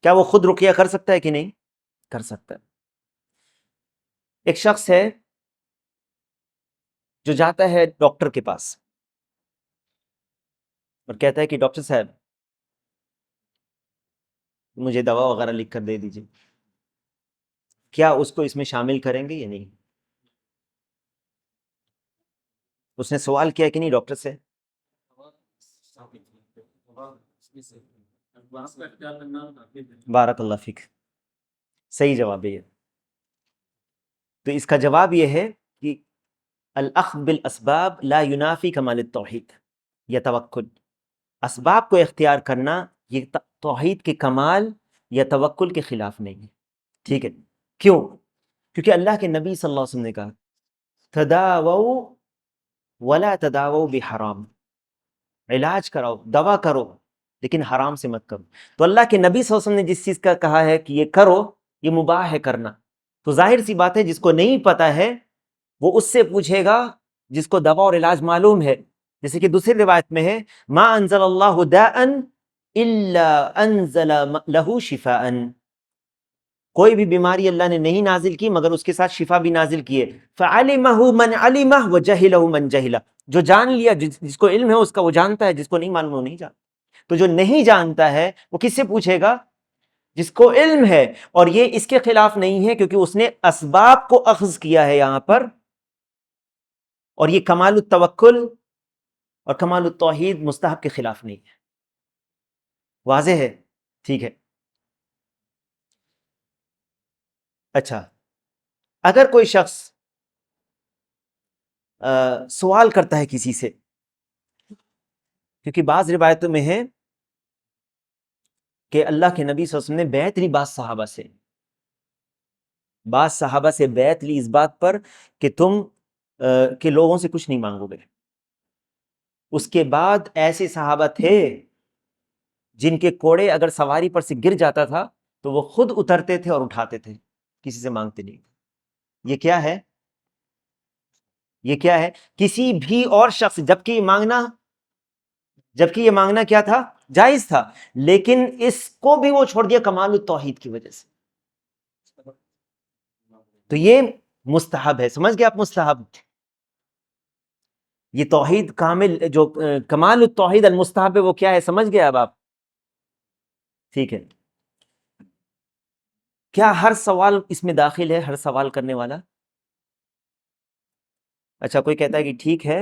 کیا وہ خود رقیہ کر سکتا ہے کہ نہیں؟ کر سکتا ہے۔ ایک شخص ہے جو جاتا ہے ڈاکٹر کے پاس اور کہتا ہے کہ ڈاکٹر صاحب مجھے دوا وغیرہ لکھ کر دے دیجیے، کیا اس کو اس میں شامل کریں گے یا نہیں؟ اس نے سوال کیا کہ نہیں ڈاکٹر سے؟ بارک اللہ فیک، صحیح جواب ہے یہ۔ تو اس کا جواب یہ ہے کہ الاخذ بالاسباب لا ینافی کمال التوحید یا توکل۔ اسباب کو اختیار کرنا یہ توحید کے کمال یا توکل کے خلاف نہیں ہے، ٹھیک ہے؟ کیوں؟ کیونکہ اللہ کے نبی صلی اللہ علیہ وسلم نے کہا تداووا ولا تداووا بحرام، علاج کراؤ، دوا کرو، لیکن حرام سے مت کرو۔ تو اللہ کے نبی صلی اللہ علیہ وسلم نے جس چیز کا کہا ہے کہ یہ کرو، یہ مباح ہے کرنا، تو ظاہر سی بات ہے جس کو نہیں پتا ہے وہ اس سے پوچھے گا جس کو دوا اور علاج معلوم ہے۔ جیسے کہ دوسری روایت میں ہے ما انزل اللہ داء الا انزل له شفاء، کوئی بھی بیماری اللہ نے نہیں نازل کی مگر اس کے ساتھ شفا بھی نازل کی ہے۔ فعلمہ من علمہ وجہلہ من جہلہ، جو جان لیا جس کو علم ہے اس کا وہ جانتا ہے، جس کو نہیں معلوم وہ نہیں جانتا۔ تو جو نہیں جانتا ہے وہ کس سے پوچھے گا؟ جس کو علم ہے، اور یہ اس کے خلاف نہیں ہے کیونکہ اس نے اسباب کو اخذ کیا ہے یہاں پر، اور یہ کمال التوکل اور کمال التوحید مستحب کے خلاف نہیں ہے۔ واضح ہے؟ ٹھیک ہے۔ اچھا، اگر کوئی شخص سوال کرتا ہے کسی سے، کیونکہ بعض روایتوں میں ہے کہ اللہ کے نبی صلی اللہ علیہ وسلم نے بیعت لی بعض صحابہ سے بیعت لی اس بات پر کہ تم کہ لوگوں سے کچھ نہیں مانگو گے۔ اس کے بعد ایسے صحابہ تھے جن کے کوڑے اگر سواری پر سے گر جاتا تھا تو وہ خود اترتے تھے اور اٹھاتے تھے، کسی سے مانگتے نہیں۔ یہ کیا ہے؟ یہ کیا ہے؟ کسی بھی اور شخص، جبکہ یہ مانگنا کیا تھا؟ جائز تھا، لیکن اس کو بھی وہ چھوڑ دیا کمال التوحید کی وجہ سے۔ تو یہ مستحب ہے، سمجھ گئے آپ؟ مستحب، یہ توحید کامل جو کمال التوحید المستحب ہے وہ کیا ہے، سمجھ گئے اب آپ؟ ٹھیک ہے۔ کیا ہر سوال اس میں داخل ہے، ہر سوال کرنے والا؟ اچھا، کوئی کہتا ہے کہ ٹھیک ہے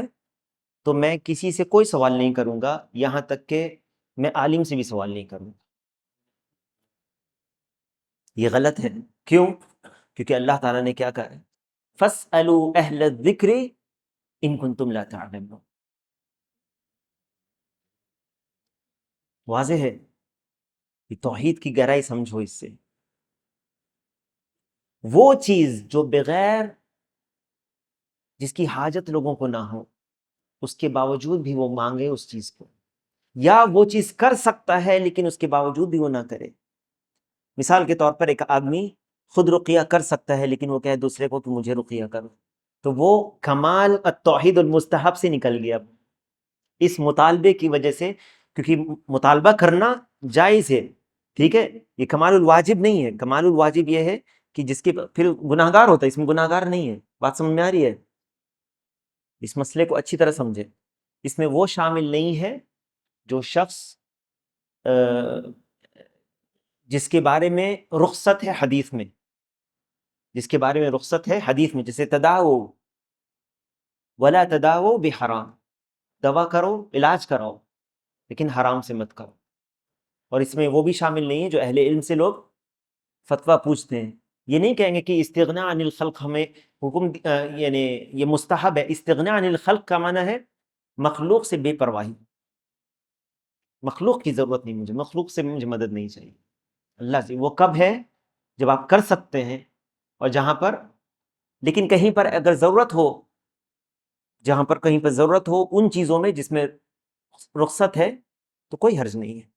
تو میں کسی سے کوئی سوال نہیں کروں گا، یہاں تک کہ میں عالم سے بھی سوال نہیں کروں گا۔ یہ غلط ہے۔ کیوں؟ کیونکہ اللہ تعالیٰ نے کیا کہا ہے؟ فَاسْأَلُوا أَهْلَ الذِّكْرِ إِن كُنتُمْ لَا تَعْلَمُونَ۔ واضح ہے؟ یہ توحید کی گہرائی سمجھو اس سے۔ وہ چیز جو بغیر جس کی حاجت لوگوں کو نہ ہو، اس کے باوجود بھی وہ مانگے اس چیز کو، یا وہ چیز کر سکتا ہے لیکن اس کے باوجود بھی وہ نہ کرے۔ مثال کے طور پر ایک آدمی خود رقیہ کر سکتا ہے لیکن وہ کہے دوسرے کو کہ مجھے رقیہ کرو، تو وہ کمال التوحید المستحب سے نکل گیا اس مطالبے کی وجہ سے، کیونکہ مطالبہ کرنا جائز ہے، ٹھیک ہے، یہ کمال الواجب نہیں ہے۔ کمال الواجب یہ ہے کہ جس کے پھر گناہ گار ہوتا ہے، اس میں گناہ گار نہیں ہے۔ بات سمجھ میں آ رہی ہے؟ اس مسئلے کو اچھی طرح سمجھے۔ اس میں وہ شامل نہیں ہے جو شخص جس کے بارے میں رخصت ہے حدیث میں، جس کے بارے میں رخصت ہے حدیث میں، جیسے تداؤ ولا تداؤ بحرام، دوا کرو، علاج کراؤ، لیکن حرام سے مت کرو۔ اور اس میں وہ بھی شامل نہیں ہے جو اہل علم سے لوگ فتویٰ پوچھتے ہیں۔ یہ نہیں کہیں گے کہ استغناء عن الخلق ہمیں حکم یعنی یہ مستحب ہے۔ استغناء عن الخلق کا معنی ہے مخلوق سے بے پرواہی، مخلوق کی ضرورت نہیں، مجھے مخلوق سے مجھے مدد نہیں چاہیے، اللہ سے۔ وہ کب ہے؟ جب آپ کر سکتے ہیں، اور جہاں پر لیکن کہیں پر اگر ضرورت ہو، جہاں پر کہیں پر ضرورت ہو ان چیزوں میں جس میں رخصت ہے تو کوئی حرج نہیں ہے۔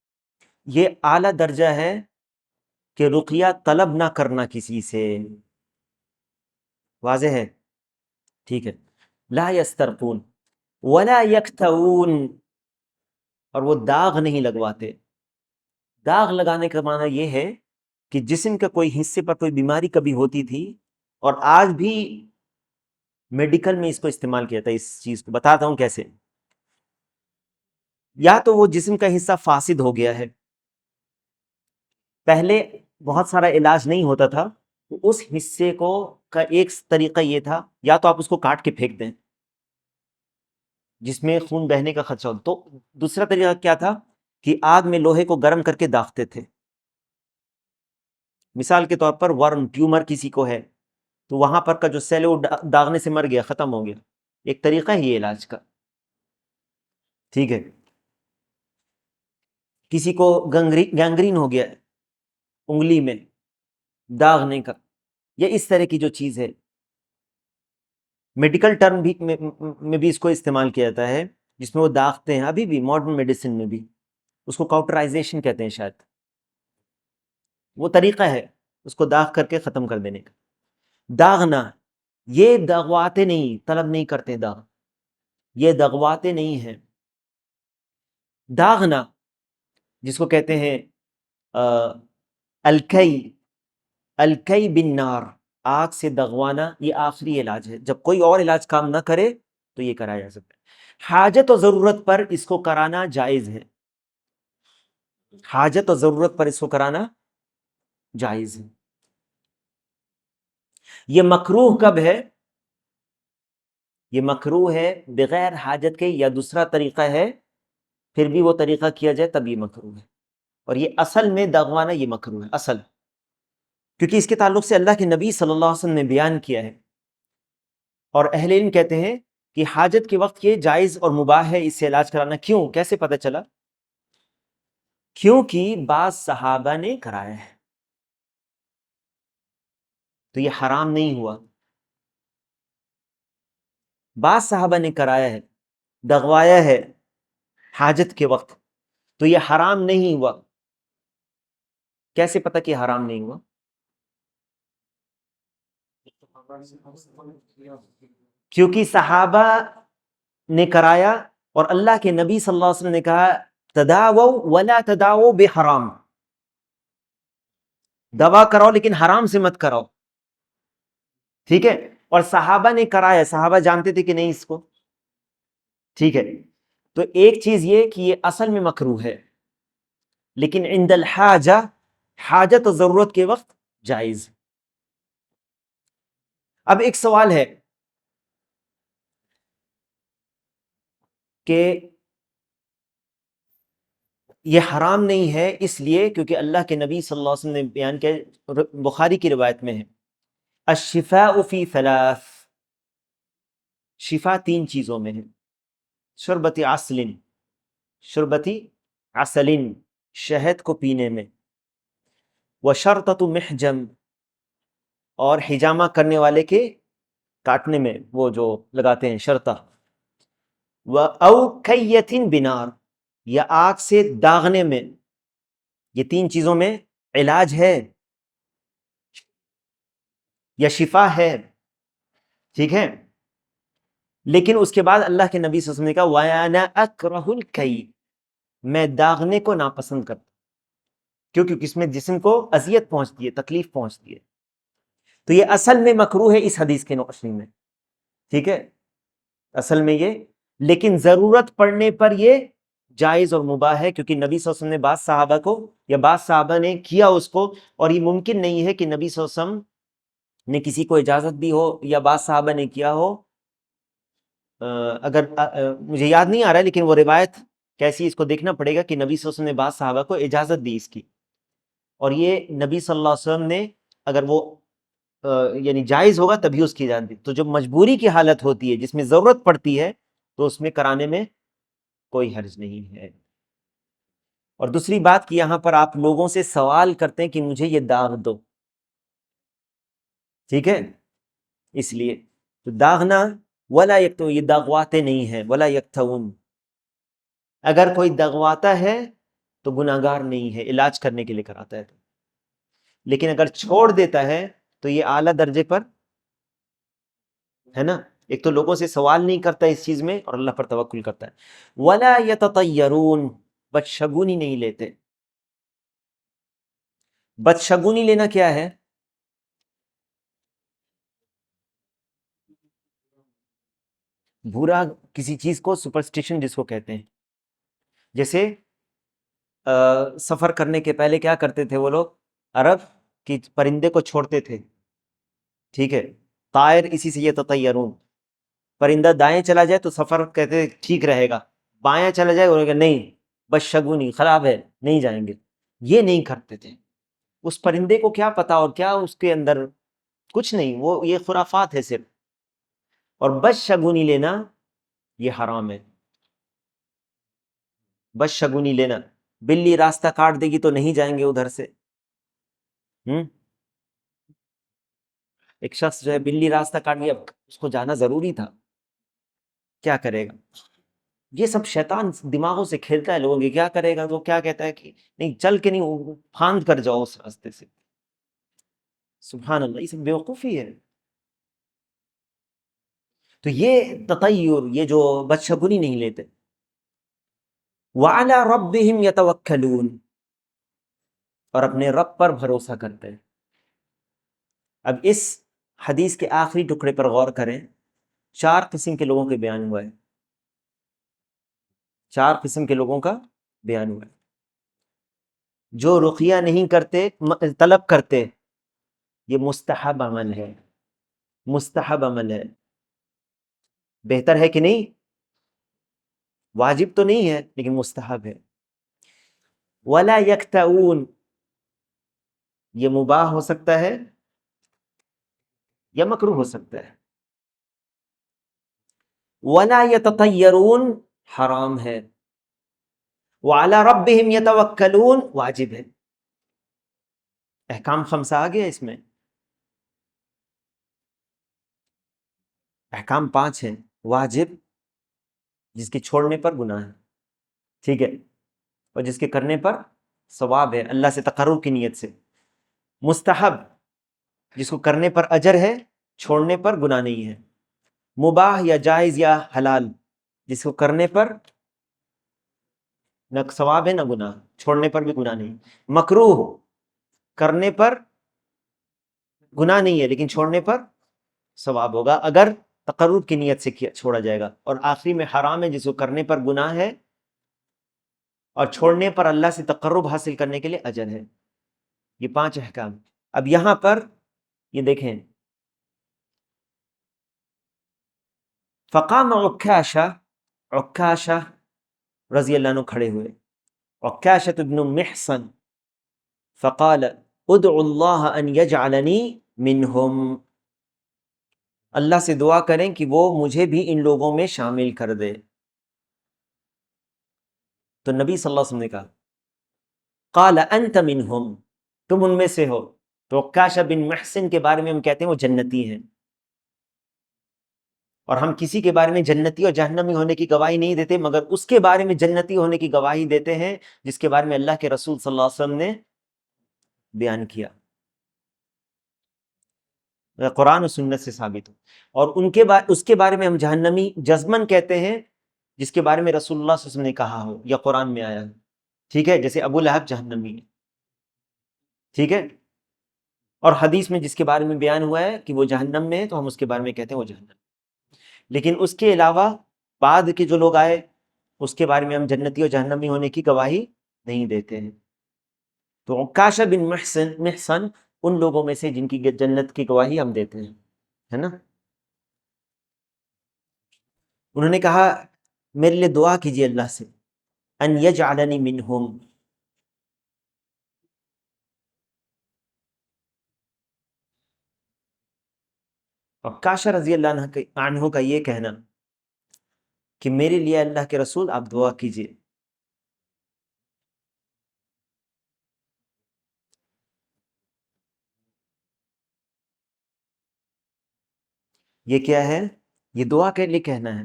یہ اعلیٰ درجہ ہے کہ رقیہ طلب نہ کرنا کسی سے۔ واضح ہے؟ ٹھیک ہے۔ لا یسترقون ولا یکتوون، اور وہ داغ نہیں لگواتے۔ داغ لگانے کا معنی یہ ہے کہ جسم کا کوئی حصے پر کوئی بیماری کبھی ہوتی تھی، اور آج بھی میڈیکل میں اس کو استعمال کیا جاتا ہے۔ اس چیز کو بتاتا ہوں کیسے۔ یا تو وہ جسم کا حصہ فاسد ہو گیا ہے، پہلے بہت سارا علاج نہیں ہوتا تھا، تو اس حصے کو کا ایک طریقہ یہ تھا، یا تو آپ اس کو کاٹ کے پھینک دیں جس میں خون بہنے کا خدشہ ہو، تو دوسرا طریقہ کیا تھا کہ آگ میں لوہے کو گرم کر کے داغتے تھے۔ مثال کے طور پر ورم ٹیومر کسی کو ہے تو وہاں پر کا جو سیل ہے وہ داغنے سے مر گیا، ختم ہو گیا، ایک طریقہ ہے یہ علاج کا، ٹھیک ہے۔ کسی کو گینگرین ہو گیا ہے انگلی میں، داغنے کا، یا اس طرح کی جو چیز ہے، میڈیکل ٹرم بھی میں بھی اس کو استعمال کیا جاتا ہے، جس میں وہ داغتے ہیں، ابھی بھی ماڈرن میڈیسن میں بھی اس کو کاؤٹرائزیشن کہتے ہیں شاید، وہ طریقہ ہے اس کو داغ کر کے ختم کر دینے کا۔ داغنا، یہ دغواتے نہیں، طلب نہیں کرتے داغ، یہ دغواتے نہیں ہیں۔ داغنا جس کو کہتے ہیں الکئی، الکئی بن نار، آگ سے دغوانا، یہ آخری علاج ہے۔ جب کوئی اور علاج کام نہ کرے تو یہ کرایا جا سکتا ہے۔ حاجت و ضرورت پر اس کو کرانا جائز ہے، حاجت و ضرورت پر اس کو کرانا جائز ہے۔ یہ مکروہ کب ہے؟ یہ مکروہ ہے بغیر حاجت کے، یا دوسرا طریقہ ہے پھر بھی وہ طریقہ کیا جائے تب یہ مکروہ ہے، اور یہ اصل میں دغوانا یہ مکروہ ہے اصل، کیونکہ اس کے تعلق سے اللہ کے نبی صلی اللہ علیہ وسلم نے بیان کیا ہے، اور اہل علم کہتے ہیں کہ حاجت کے وقت یہ جائز اور مباح ہے اس سے علاج کرانا۔ کیوں؟ کیسے پتہ چلا؟ کیونکہ بعض صحابہ نے کرایا ہے تو یہ حرام نہیں ہوا۔ بعض صحابہ نے کرایا ہے، دغوایا ہے حاجت کے وقت، تو یہ حرام نہیں ہوا۔ کیسے پتہ کہ حرام نہیں ہوا؟ کیونکہ صحابہ نے کرایا اور اللہ کے نبی صلی اللہ علیہ وسلم نے کہا تداووا ولا تداووا بحرام، دوا کراؤ لیکن حرام سے مت کراؤ، ٹھیک ہے۔ اور صحابہ نے کرایا، صحابہ جانتے تھے کہ نہیں اس کو، ٹھیک ہے۔ تو ایک چیز یہ کہ یہ اصل میں مکروہ ہے، لیکن عند الحاجہ، حاجت و ضرورت کے وقت جائز۔ اب ایک سوال ہے کہ یہ حرام نہیں ہے اس لیے کیونکہ اللہ کے نبی صلی اللہ علیہ وسلم نے بیان کیا، بخاری کی روایت میں ہے، الشفاء فی ثلاث، شفا تین چیزوں میں ہے، شربت عسل، شربتی عسل، شہد کو پینے میں، وشرطۃ محجم، اور حجامہ کرنے والے کے کاٹنے میں، وہ جو لگاتے ہیں شرطہ، او کیۃ بنار، یا آگ سے داغنے میں، یہ تین چیزوں میں علاج ہے یا شفا ہے، ٹھیک ہے۔ لیکن اس کے بعد اللہ کے نبی صلی اللہ علیہ وسلم نے کہا وَأَنَا أَكْرَهُ الْكَيْ، میں داغنے کو ناپسند کرتا کیونکہ اس میں جسم کو اذیت پہنچتی ہے، تکلیف پہنچتی ہے، تو یہ اصل میں مکروہ ہے اس حدیث کے روشنی میں، ٹھیک ہے، اصل میں یہ، لیکن ضرورت پڑنے پر یہ جائز اور مباح ہے، کیونکہ نبی صلی اللہ علیہ وسلم نے بعض صحابہ کو یا بعض صحابہ نے کیا اس کو، اور یہ ممکن نہیں ہے کہ نبی صلی اللہ علیہ وسلم نے کسی کو اجازت دی ہو یا بعض صحابہ نے کیا ہو، اگر مجھے یاد نہیں آ رہا ہے لیکن وہ روایت کیسی، اس کو دیکھنا پڑے گا کہ نبی صلی اللہ علیہ وسلم نے بعض صحابہ کو اجازت دی اس کی، اور یہ نبی صلی اللہ علیہ وسلم نے اگر وہ یعنی جائز ہوگا تبھی اس کی اجازت دی، تو جب مجبوری کی حالت ہوتی ہے جس میں ضرورت پڑتی ہے تو اس میں کرانے میں کوئی حرج نہیں ہے۔ اور دوسری بات کہ یہاں پر آپ لوگوں سے سوال کرتے ہیں کہ مجھے یہ داغ دو، ٹھیک ہے، اس لیے تو داغنا ولا یکتو، یہ دغواتے نہیں ہیں، ولا یکتون، اگر کوئی دغواتا ہے تو گناہگار نہیں ہے، علاج کرنے کے لیے کراتا ہے، لیکن اگر چھوڑ دیتا ہے تو یہ اعلیٰ درجے پر ہے نا، ایک تو لوگوں سے سوال نہیں کرتا اس چیز میں اور اللہ پر توکل کرتا ہے۔ ولا یتطیرون، بدشگونی نہیں لیتے۔ بدشگونی لینا کیا ہے؟ برا کسی چیز کو، سپرسٹیشن جس کو کہتے ہیں۔ جیسے سفر کرنے کے پہلے کیا کرتے تھے وہ لوگ عرب، کہ پرندے کو چھوڑتے تھے، ٹھیک ہے، طائر اسی سے یتطیرون، پرندہ دائیں چلا جائے تو سفر کہتے تھے ٹھیک رہے گا، بائیں چلا جائے انہوں نے کہا نہیں بدشگونی خراب ہے نہیں جائیں گے، یہ نہیں کرتے تھے۔ اس پرندے کو کیا پتا اور کیا اس کے اندر، کچھ نہیں، وہ یہ خرافات ہے صرف۔ اور بدشگونی لینا یہ حرام ہے۔ بدشگونی لینا، بلی راستہ کاٹ دے گی تو نہیں جائیں گے ادھر سے۔ ایک شخص جو ہے بلی راستہ کاٹ گیا، اب اس کو جانا ضروری تھا، کیا کرے گا؟ یہ سب شیطان دماغوں سے کھیلتا ہے لوگوں کے، کیا کرے گا؟ تو کیا کہتا ہے کہ نہیں چل کے نہیں، پھاند کر جاؤ اس راستے سے۔ سبحان اللہ، یہ سب بیوقوفی ہے۔ تو یہ تطیر، یہ جو بدشگونی نہیں لیتے۔ وعلی ربہم یتوکلون، اور اپنے رب پر بھروسہ کرتے ہیں۔ اب اس حدیث کے آخری ٹکڑے پر غور کریں، 4 قسم کے لوگوں کے بیان ہوا ہے، 4 قسم کے لوگوں کا بیان ہوا ہے۔ جو رقیہ نہیں کرتے، طلب کرتے، یہ مستحب عمل ہے، مستحب عمل ہے، بہتر ہے کہ نہیں؟ واجب تو نہیں ہے لیکن مستحب ہے۔ ولا یکتؤون، یہ مباح ہو سکتا ہے یا مکروہ ہو سکتا ہے۔ ولا یتطیرون، حرام ہے۔ وعلی ربہم یتوکلون، واجب ہے۔ احکام 5 آ گیا اس میں، احکام 5 ہیں۔ واجب، جس کے چھوڑنے پر گناہ ہے، ٹھیک ہے، اور جس کے کرنے پر ثواب ہے اللہ سے تقرب کی نیت سے۔ مستحب، جس کو کرنے پر اجر ہے، چھوڑنے پر گناہ نہیں ہے۔ مباح یا جائز یا حلال، جس کو کرنے پر نہ ثواب ہے نہ گناہ، چھوڑنے پر بھی گناہ نہیں۔ مکروہ، کرنے پر گناہ نہیں ہے لیکن چھوڑنے پر ثواب ہوگا اگر تقرب کی نیت سے چھوڑا جائے گا۔ اور آخری میں حرام ہے، جس کو کرنے پر گناہ ہے اور چھوڑنے پر اللہ سے تقرب حاصل کرنے کے لیے اجر ہے۔ یہ 5 احکام۔ اب یہاں پر یہ دیکھیں، فقام عکاشہ، عکاشہ رضی اللہ عنہ کھڑے ہوئے، عکاشہ بن محصن، فقال ادعو اللہ ان یجعلنی منہم، اللہ سے دعا کریں کہ وہ مجھے بھی ان لوگوں میں شامل کر دے۔ تو نبی صلی اللہ علیہ وسلم نے کہا قال انت منہم، تم ان میں سے ہو۔ تو عکاشہ بن محصن کے بارے میں ہم کہتے ہیں وہ جنتی ہیں، اور ہم کسی کے بارے میں جنتی اور جہنمی ہونے کی گواہی نہیں دیتے، مگر اس کے بارے میں جنتی ہونے کی گواہی دیتے ہیں جس کے بارے میں اللہ کے رسول صلی اللہ علیہ وسلم نے بیان کیا، قرآن و سنت سے ثابت ہو۔ اور اس کے بارے میں ہم جہنمی جزمن کہتے ہیں جس کے بارے میں رسول اللہ صلی اللہ علیہ وسلم نے کہا ہو یا قرآن میں آیا ہو، ٹھیک ہے، جیسے ابو لہب جہنمی ہے، ٹھیک ہے، اور حدیث میں جس کے بارے میں بیان ہوا ہے کہ وہ جہنم میں ہے تو ہم اس کے بارے میں کہتے ہیں وہ جہنم۔ لیکن اس کے علاوہ بعد کے جو لوگ آئے اس کے بارے میں ہم جنتی اور جہنمی ہونے کی گواہی نہیں دیتے ہیں۔ تو عکاشہ بن محصن ان لوگوں میں سے جن کی جنت کی گواہی ہم دیتے ہیں، ہے نا۔ انہوں نے کہا میرے لیے دعا کیجیے اللہ سے، ان یجعلنی منہم، عکاشہ رضی اللہ عنہ کا یہ کہنا کہ میرے لیے اللہ کے رسول آپ دعا کیجیے۔ یہ کیا ہے؟ یہ دعا کے لیے کہنا ہے،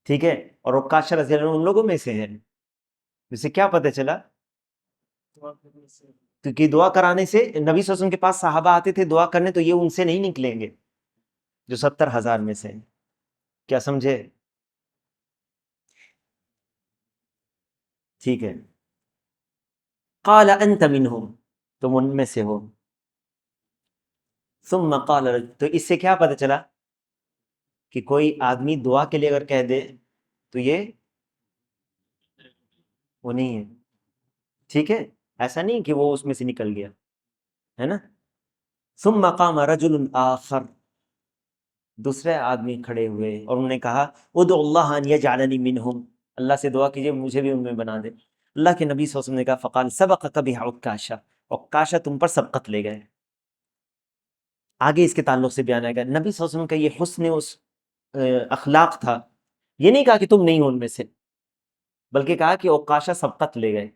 ٹھیک ہے، اور عکاشہ رضی اللہ عنہ ان لوگوں میں سے ہے۔ اسے کیا پتہ چلا؟ کیونکہ دعا کرانے سے نبی صلی اللہ علیہ وسلم کے پاس صحابہ آتے تھے دعا کرنے، تو یہ ان سے نہیں نکلیں گے، جو 70,000 میں سے ہیں۔ کیا سمجھے؟ ٹھیک ہے، قال انت منہم، تم ان میں سے ہو۔ ثم قال تو اس سے کیا پتہ چلا کہ کوئی آدمی دعا کے لیے اگر کہہ دے تو یہ وہ نہیں ہے، ٹھیک ہے، ایسا نہیں کہ وہ اس میں سے نکل گیا، ہے نا۔ ثم قام رجل آخر، دوسرے آدمی کھڑے ہوئے اور انہوں نے کہا ادعو اللہ ان یجعلنی منہم، اللہ سے دعا کیجئے مجھے بھی ان میں بنا دے۔ اللہ کے نبی صلی اللہ علیہ وسلم نے کہا فقال سبقک بها عکاشہ، عکاشہ تم پر سبقت لے گئے۔ آگے اس کے تعلق سے بیان آئے گا۔ نبی صلی اللہ علیہ وسلم کا یہ حسن اس اخلاق تھا، یہ نہیں کہا کہ تم نہیں ہو ان میں سے، بلکہ کہا کہ عکاشہ سبقت لے گئے،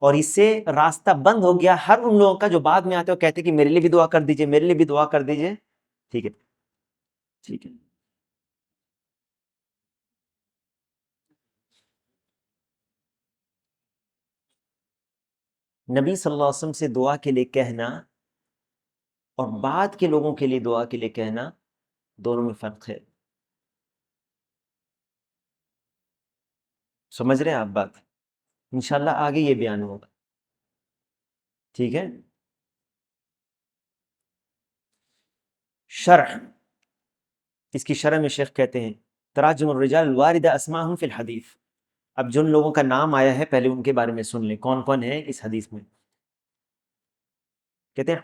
اور اس سے راستہ بند ہو گیا ہر ان لوگوں کا جو بعد میں آتے ہیں اور کہتے کہ میرے لیے بھی دعا کر دیجئے، میرے لیے بھی دعا کر دیجئے۔ ٹھیک ہے، ٹھیک ہے۔ نبی صلی اللہ علیہ وسلم سے دعا کے لیے کہنا اور بعد کے لوگوں کے لیے دعا کے لیے کہنا، دونوں میں فرق ہے۔ سمجھ رہے ہیں آپ بات؟ انشاءاللہ آگے یہ بیان ہوگا، ٹھیک ہے۔ شرح، اس کی شرح میں شیخ کہتے ہیں تراجم الرجال الواردہ اسماءہم فی الحدیث، اب جن لوگوں کا نام آیا ہے پہلے ان کے بارے میں سن لیں کون کون ہے اس حدیث میں۔ کہتے ہیں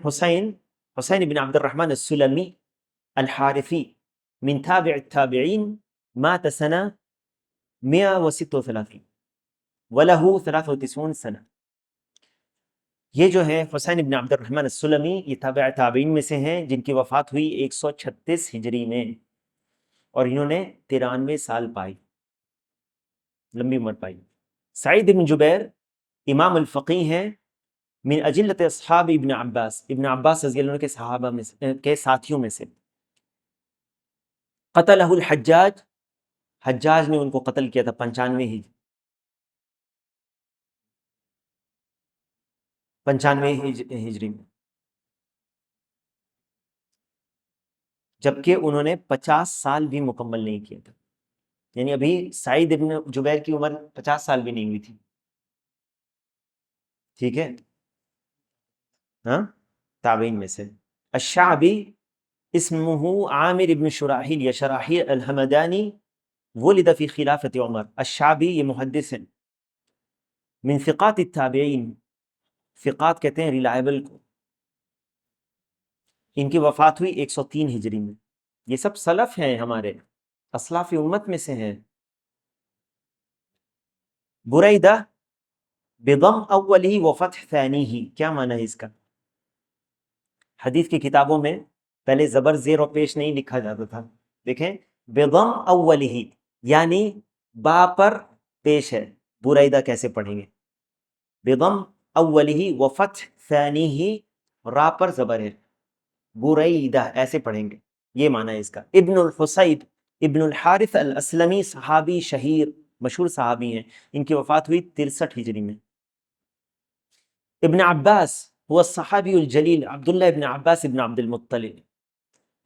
حسین بن عبد الرحمن السلمی الحارثی من تابع التابعین مات سنہ 136 وله 93 سنہ۔ یہ جو ہے حسین بن عبد الرحمن السلمی، یہ تابع تابعین میں سے ہیں جن کی وفات ہوئی 136 ہجری میں، اور انہوں نے 93 سال پائی، لمبی عمر پائی۔ سعید بن جبیر امام الفقی ہیں، من اجلت اصحاب ابن عباس، ابن عباس رضی اللہ عنہ کے صحابہ میں سے، کے ساتھیوں میں سے۔ قتلہ الحجاج، حجاج نے ان کو قتل کیا تھا 95 ہجری میں، جبکہ انہوں نے 50 سال بھی مکمل نہیں کیا تھا، یعنی ابھی سعید ابن جبیر کی عمر 50 سال بھی نہیں ہوئی تھی، ٹھیک ہے، ہاں، تابعین میں سے۔ الشعبی اسمہ عامر ابن شراحیل یا شراحیل الحمدانی، ولد فی خلافت عمر۔ الشعبی یہ محدث ہیں، من ثقات التابعین، ثقات کہتے ہیں ریلائبل کو۔ ان کی وفات ہوئی 103 ہجری میں۔ یہ سب سلف ہیں ہمارے، اسلاف امت میں سے ہیں۔ بریدہ بضم اولی و فتح ثانی، کیا معنی ہے اس کا؟ حدیث کی کتابوں میں پہلے زبر زیر و پیش نہیں لکھا جاتا تھا، دیکھیں بضم اولی یعنی با پر پیش ہے، بریدہ کیسے پڑھیں گے؟ بضم اولی و فتح ثانی، را پر زبر ہے، بریدہ ایسے پڑھیں گے، یہ معنی ہے اس کا۔ ابن الحسیب ابن الحارث الاسلمی، صحابی شہیر، مشہور صحابی ہیں، ان کی وفات ہوئی 63 ہجری میں۔ ابن عباس هو الصحابی الجلیل عبداللہ ابن عباس ابن عبد المطلب۔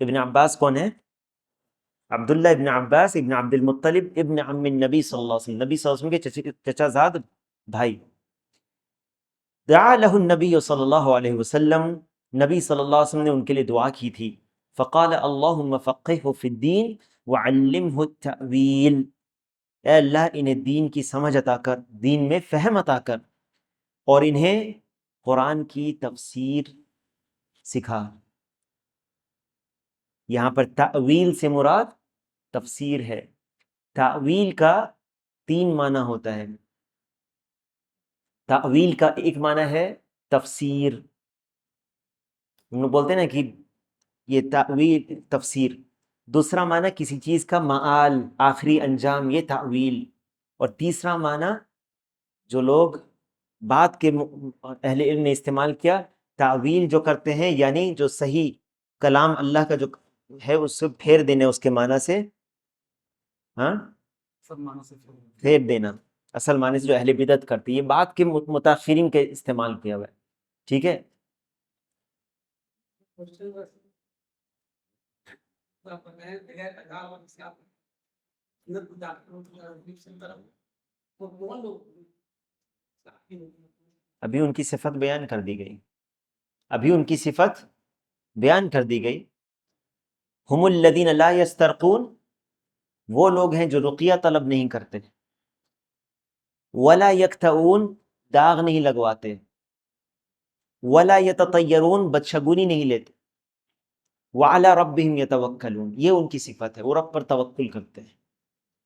ابن عباس کون ہے؟ عبداللہ ابن عباس ابن عبد المطلب ابن عم النبی صلی اللہ علیہ وسلم، نبی صلی اللہ علیہ وسلم کے چچا زاد بھائی۔ دعا لہ النبی صلی اللہ علیہ وسلم، نبی صلی اللہ علیہ وسلم نے ان کے لیے دعا کی تھی۔ فقال اللہم فقہہ فی الدین وعلمہ التأویل، اے اللہ انہیں دین کی سمجھ عطا کر، دین میں فہم عطا کر، اور انہیں قرآن کی تفسیر سکھا۔ یہاں پر تأویل سے مراد تفسیر ہے۔ تأویل کا 3 معنی ہوتا ہے۔ تأویل کا ایک معنی ہے تفسیر، ہم لوگ بولتے ہیں نا کہ یہ تأویل تفسیر۔ دوسرا معنی کسی چیز کا معال، آخری انجام، یہ تأویل۔ اور تیسرا معنی جو لوگ بعد کے اہل علم نے استعمال کیا، تأویل جو کرتے ہیں یعنی جو صحیح کلام اللہ کا جو ہے اس سے پھیر دینا، اس کے معنی سے، ہاں، پھیر دینا، اصل معنی سے جو اہل بدعت کرتے، یہ بعد کے متاخرین کے استعمال کیا ہوا ہے، ٹھیک ہے۔ ابھی ان کی صفت بیان کر دی گئی، ابھی ان کی صفت بیان کر دی گئی. ہم الذین لا یسترقون، وہ لوگ ہیں جو رقیہ طلب نہیں کرتے. ولا یکتؤون، داغ نہیں لگواتے. ولا یتطیرون، بدشگونی نہیں لیتے. وعلی ربہم یتوکلون، یہ ان کی صفت ہے، وہ رب پر توکل کرتے ہیں،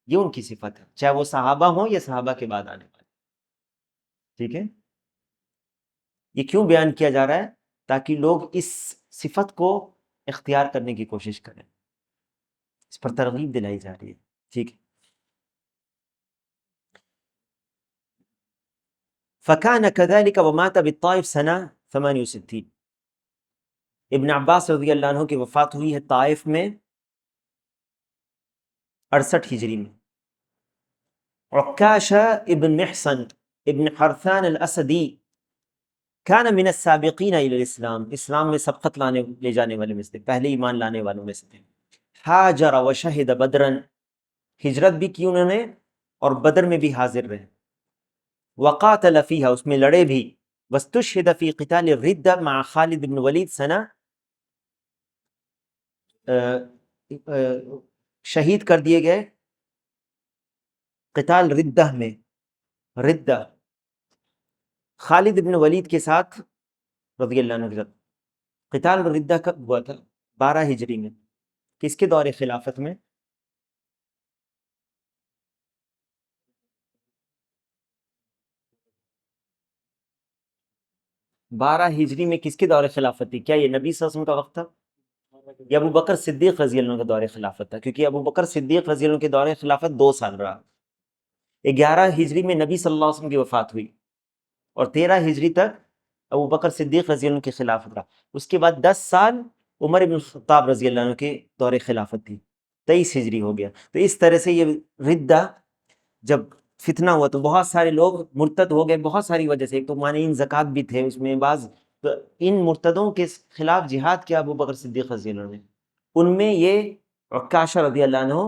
یہ ان کی صفت ہے، چاہے وہ صحابہ ہوں یا صحابہ کے بعد آنے والے. ٹھیک ہے، یہ کیوں بیان کیا جا رہا ہے؟ تاکہ لوگ اس صفت کو اختیار کرنے کی کوشش کریں، اس پر ترغیب دلائی جا رہی ہے. ٹھیک ہے. فَكَانَ كَذَلِكَ وَمَاتَ بِالطَّائِفِ سَنَةَ 68. ابن عباس رضی اللہ عنہ کی وفات ہوئی ہے طائف میں 68 ہجری میں. عکاشہ ابن محصن ابن حرثان الاسدی كان من السابقین الی الاسلام، اسلام میں سبقت لے جانے والے میں سے، پہلے ایمان لانے والوں میں سے تھے. حاجر وشہد بدرا، ہجرت بھی کی انہوں نے اور بدر میں بھی حاضر رہے. وقاتل فیہا، اس میں لڑے بھی. واستشہد فی قتال الردہ مع خالد بن ولید سنہ، شہید کر دیے گئے قتال ردہ میں، ردہ خالد بن ولید کے ساتھ رضی اللہ عنہ کے ساتھ. قتال ردہ کب ہوا تھا؟ 12 ہجری میں. کس کے دور خلافت میں؟ 12 ہجری میں کس کے دور خلافت تھی؟ کیا یہ نبی صلی اللہ علیہ وسلم کا وقت تھا یا ابو بکر صدیق رضی اللہ عنہ کا دور خلافت تھا؟ کیونکہ ابو بکر صدیق رضی اللہ عنہ کے دور خلافت 2 سال رہا. 11 ہجری میں نبی صلی اللہ علیہ وسلم کی وفات ہوئی اور 13 ہجری تک ابو بکر صدیق رضی اللہ عنہ کی خلافت رہا. اس کے بعد 10 سال عمر بن الخطاب رضی اللہ عنہ کے دور خلافت تھی، 23 ہجری ہو گیا. تو اس طرح سے یہ ردہ جب فتنہ ہوا تو بہت سارے لوگ مرتد ہو گئے، بہت ساری وجہ سے. ایک تو مانعین زکوٰۃ بھی تھے اس میں بعض، تو ان مرتدوں کے خلاف جہاد کیا ابو بکر صدیق رضی اللہ عنہ نے. ان میں یہ عکاشہ رضی اللہ عنہ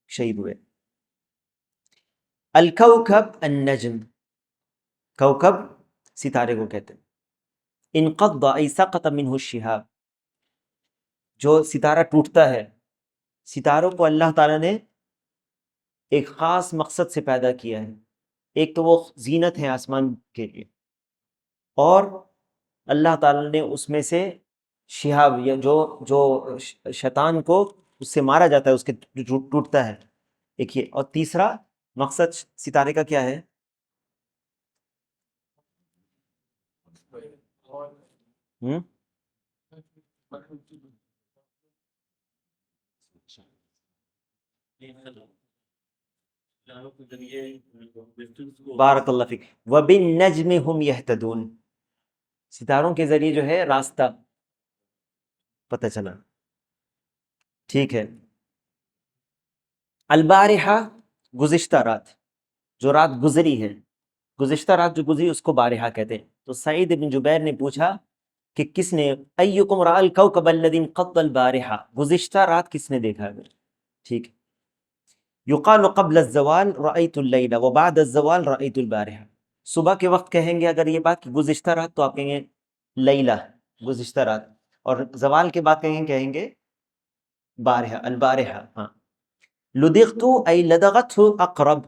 شہید ہوئے. الکوکب النجم، کوکب ستارے کو کہتے ہیں. انقض ای سقط منہ الشہاب، جو ستارہ ٹوٹتا ہے. ستاروں کو اللہ تعالیٰ نے ایک خاص مقصد سے پیدا کیا ہے. ایک تو وہ زینت ہے آسمان کے لیے، اور اللہ تعالیٰ نے اس میں سے شہاب، یا جو شیطان کو اس سے مارا جاتا ہے، اس کے ٹوٹتا ہے ایک یہ. اور تیسرا مقصد ستارے کا کیا ہے؟ ہم؟ بارک اللہ فیک. وبالنجم ہم یہتدون، ستاروں کے ذریعے جو ہے راستہ پتہ چلا. ٹھیک ہے. البارحہ، گزشتہ رات، جو رات گزری ہے، گزشتہ رات جو گزری اس کو بارحہ کہتے ہیں. تو سعید بن جبیر نے پوچھا کہ کس نے، ایکم رأى الکوکب الذی انقض البارحہ، گزشتہ رات کس نے دیکھا ہے؟ ٹھیک ہے. یقال قبل الزوال رأیت اللیل وبعد الزوال رأیت البارحہ. صبح کے وقت کہیں گے اگر یہ بات کہ گزشتہ رات، تو آپ کہیں گے لیلہ، گزشتہ رات. اور زوال کے بعد کہیں گے بارحہ، البارحہ. ہاں. لدغت ای لدغته اقرب،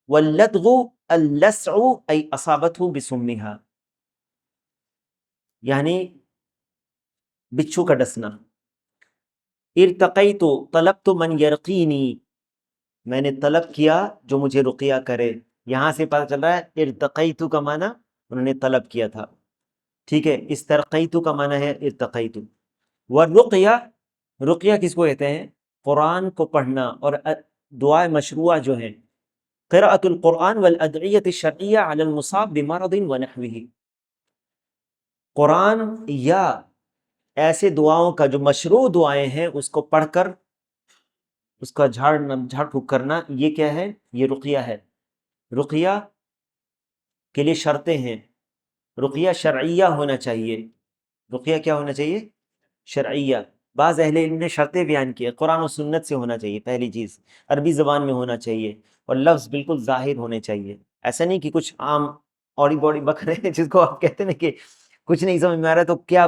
واللدغ اللسع ای اصابته بسمها، یعنی بچھو کا ڈسنا. ارتقیت طلبت من یرقینی، میں نے طلب کیا جو مجھے رقیہ کرے. یہاں سے پتہ چل رہا ہے ارتقیت کا معنی انہوں نے طلب کیا تھا. ٹھیک ہے. استرقیت کا معنی ہے ارتقیت. والرقیہ، رقیہ کس کو کہتے ہیں؟ قرآن کو پڑھنا اور دعائے مشروعہ جو ہیں. قراءۃ القرآن والادعیۃ الشرعیہ علی المصاب بمرض ونحوہ، قرآن یا ایسے دعاؤں کا جو مشروع دعائیں ہیں اس کو پڑھ کر اس کا جھاڑ پھونک کرنا، یہ کیا ہے؟ یہ رقیہ ہے. رقیہ کے لیے شرطیں ہیں. رقیہ شرعیہ ہونا چاہیے. رقیہ کیا ہونا چاہیے؟ شرعیہ. بعض اہل علم نے شرطیں بیان کی ہے، قرآن و سنت سے ہونا چاہیے پہلی چیز، عربی زبان میں ہونا چاہیے، اور لفظ بالکل ظاہر ہونے چاہیے. ایسا نہیں کہ کچھ عام اوڑی بوڑی بک رہے ہیں جس کو آپ کہتے ہیں نا کہ کچھ نہیں سمجھ میں آ رہا ہے تو کیا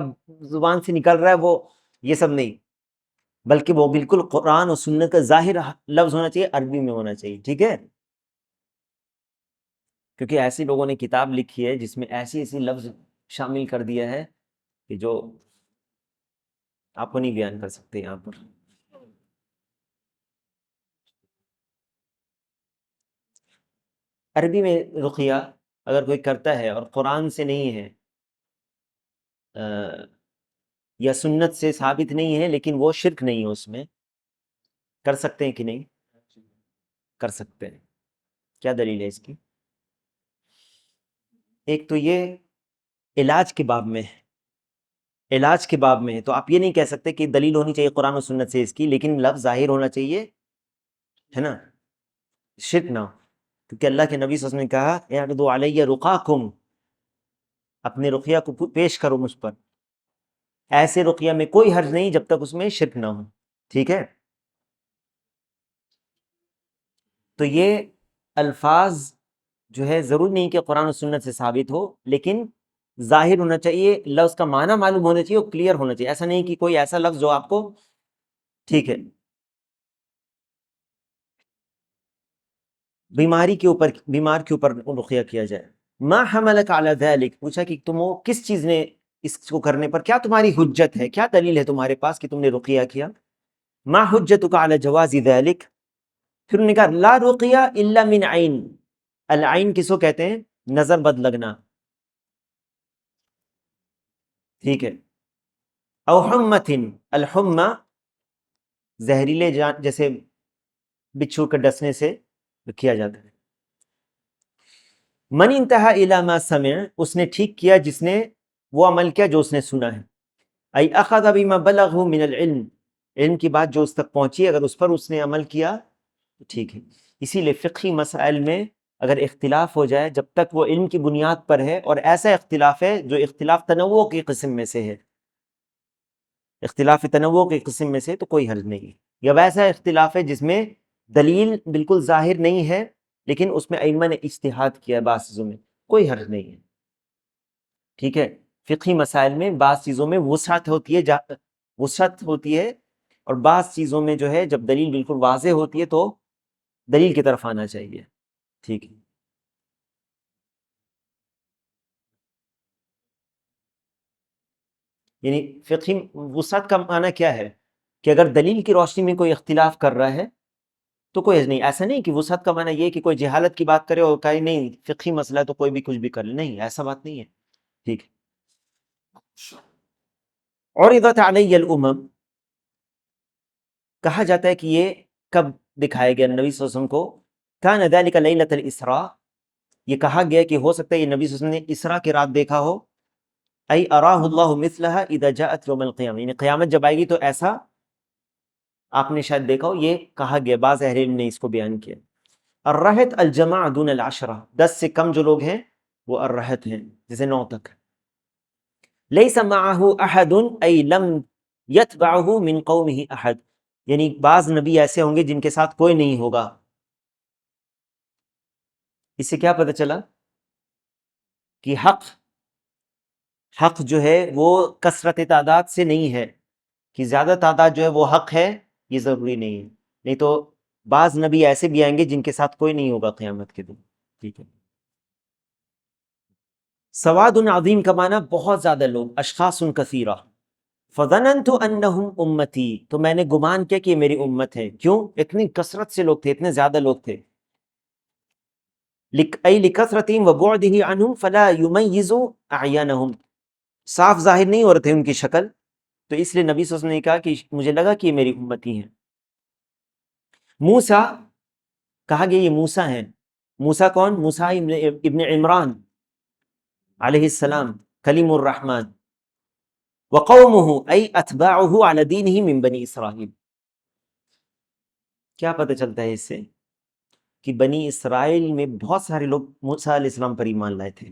زبان سے نکل رہا ہے، وہ یہ سب نہیں، بلکہ وہ بالکل قرآن و سنت کا ظاہر لفظ ہونا چاہیے، عربی میں ہونا چاہیے. ٹھیک ہے، کیونکہ ایسے لوگوں نے کتاب لکھی ہے جس میں ایسی ایسی لفظ شامل کر دیا ہے کہ جو آپ کو نہیں بیان کر سکتے یہاں پر. عربی میں رقیہ اگر کوئی کرتا ہے اور قرآن سے نہیں ہے یا سنت سے ثابت نہیں ہے، لیکن وہ شرک نہیں ہے، اس میں کر سکتے ہیں کہ نہیں؟ کر سکتے ہیں. کیا دلیل ہے اس کی؟ ایک تو یہ علاج کے باب میں ہے، علاج کے باب میں ہے تو آپ یہ نہیں کہہ سکتے کہ دلیل ہونی چاہیے قرآن و سنت سے اس کی، لیکن لفظ ظاہر ہونا چاہیے، ہے نا، شرک نہ ہو. کیونکہ اللہ کے نبی صلی اللہ علیہ وسلم نے کہا اعرضوا علیہ رقاکم، اپنے رقیہ کو پیش کرو مجھ پر. ایسے رقیہ میں کوئی حرج نہیں جب تک اس میں شرک نہ ہو. ٹھیک ہے، تو یہ الفاظ جو ہے ضروری نہیں کہ قرآن و سنت سے ثابت ہو، لیکن ظاہر ہونا چاہیے، لفظ کا معنی معلوم ہونا چاہیے اور کلیئر ہونا چاہیے. ایسا نہیں کہ کوئی ایسا لفظ جو آپ کو، ٹھیک ہے، بیماری کے اوپر، بیمار کے اوپر رقیہ کیا جائے. ما حملک علی ذلک، پوچھا کہ تم کس چیز نے اس کو کرنے پر، کیا تمہاری حجت ہے، کیا دلیل ہے تمہارے پاس کہ تم نے رقیہ کیا. ما حجتک علی جواز ذلک، پھر انہوں نے کہا لا رقیہ الا من عین. العین کس کو کہتے ہیں؟ نظر بد لگنا. ٹھیک ہے، او حمت، الحمہ زہریلے جیسے بچھو کے ڈسنے سے کیا جاتا ہے. من انتہا الی ما سمع، اس نے ٹھیک کیا جس نے وہ عمل کیا جو اس نے سنا ہے. ای اخذ بما بلغه من العلم، علم کی بات جو اس تک پہنچی اگر اس پر اس نے عمل کیا تو ٹھیک ہے. اسی لیے فقہی مسائل میں اگر اختلاف ہو جائے جب تک وہ علم کی بنیاد پر ہے، اور ایسا اختلاف ہے جو اختلاف تنوع کی قسم میں سے ہے، اختلاف تنوع کی قسم میں سے، تو کوئی حرج نہیں. یا ویسا اختلاف ہے جس میں دلیل بالکل ظاہر نہیں ہے لیکن اس میں ائمہ نے اجتہاد کیا ہے بعض چیزوں میں، کوئی حرج نہیں ہے. ٹھیک ہے، فقہی مسائل میں بعض چیزوں میں وسعت ہوتی ہے، وسعت ہوتی ہے، اور بعض چیزوں میں جو ہے جب دلیل بالکل واضح ہوتی ہے تو دلیل کی طرف آنا چاہیے. ٹھیک ہے، یعنی فقہی وسعت کا معنی کیا ہے کہ اگر دلیل کی روشنی میں کوئی اختلاف کر رہا ہے تو کوئی حرج نہیں. ایسا نہیں کہ وسعت کا معنی یہ کہ کوئی جہالت کی بات کرے اور کہے نہیں فقہی مسئلہ ہے تو کوئی بھی کچھ بھی کر لے، نہیں، ایسا بات نہیں ہے. ٹھیک ہے، عرضت علی الامم، کہا جاتا ہے کہ یہ کب دکھایا گیا نبی صلی اللہ علیہ وسلم کو، کان ذلک لیلۃ الاسراء، یہ کہا گیا کہ ہو سکتا ہے یہ نبی صلی اللہ علیہ وسلم نے اسراء کی رات دیکھا ہو. ای اراہ اللہ مثلہا اذا جاءت یوم القیامہ، یعنی قیامت جب آئے گی تو ایسا آپ نے شاید دیکھا ہو، یہ کہا گیا. بعض اہل علم نے اس کو بیان کیا. الرہط الجماع دون العشرہ، 10 سے کم جو لوگ ہیں وہ الرہط ہیں، جیسے 9 تک. لیس معہ احد ای لم یتبعہ من قومہ احد، یعنی بعض نبی ایسے ہوں گے جن کے ساتھ کوئی نہیں ہوگا. اس سے کیا پتہ چلا کہ حق جو ہے وہ کثرت تعداد سے نہیں ہے، کہ زیادہ تعداد جو ہے وہ حق ہے، یہ ضروری نہیں ہے. نہیں تو بعض نبی ایسے بھی آئیں گے جن کے ساتھ کوئی نہیں ہوگا قیامت کے دن. ٹھیک ہے، سواد عظیم کا معنی بہت زیادہ لوگ، اشخاص کثیرہ. فظننت انہم امتی، تو میں نے گمان کیا کہ یہ میری امت ہے. کیوں؟ اتنی کثرت سے لوگ تھے، اتنے زیادہ لوگ تھے. ای لکثرتہم وبعدہ عنہم فلا یمیز اعینہم، صاف ظاہر نہیں ہو رہے تھے ان کی شکل، تو اس لیے نبی صلی اللہ علیہ وسلم نے کہا کہ مجھے لگا کہ یہ میری امتی ہیں. موسیٰ، کہا گیا یہ موسیٰ ہیں. موسیٰ کون؟ موسیٰ ابن عمران علیہ السلام، کلیم الرحمن. وقومہ ای اتباعہ علی دینہ من بنی اسرائیل. کیا پتہ چلتا ہے اس سے کہ بنی اسرائیل میں بہت سارے لوگ موسیٰ علیہ السلام پر ایمان لائے تھے.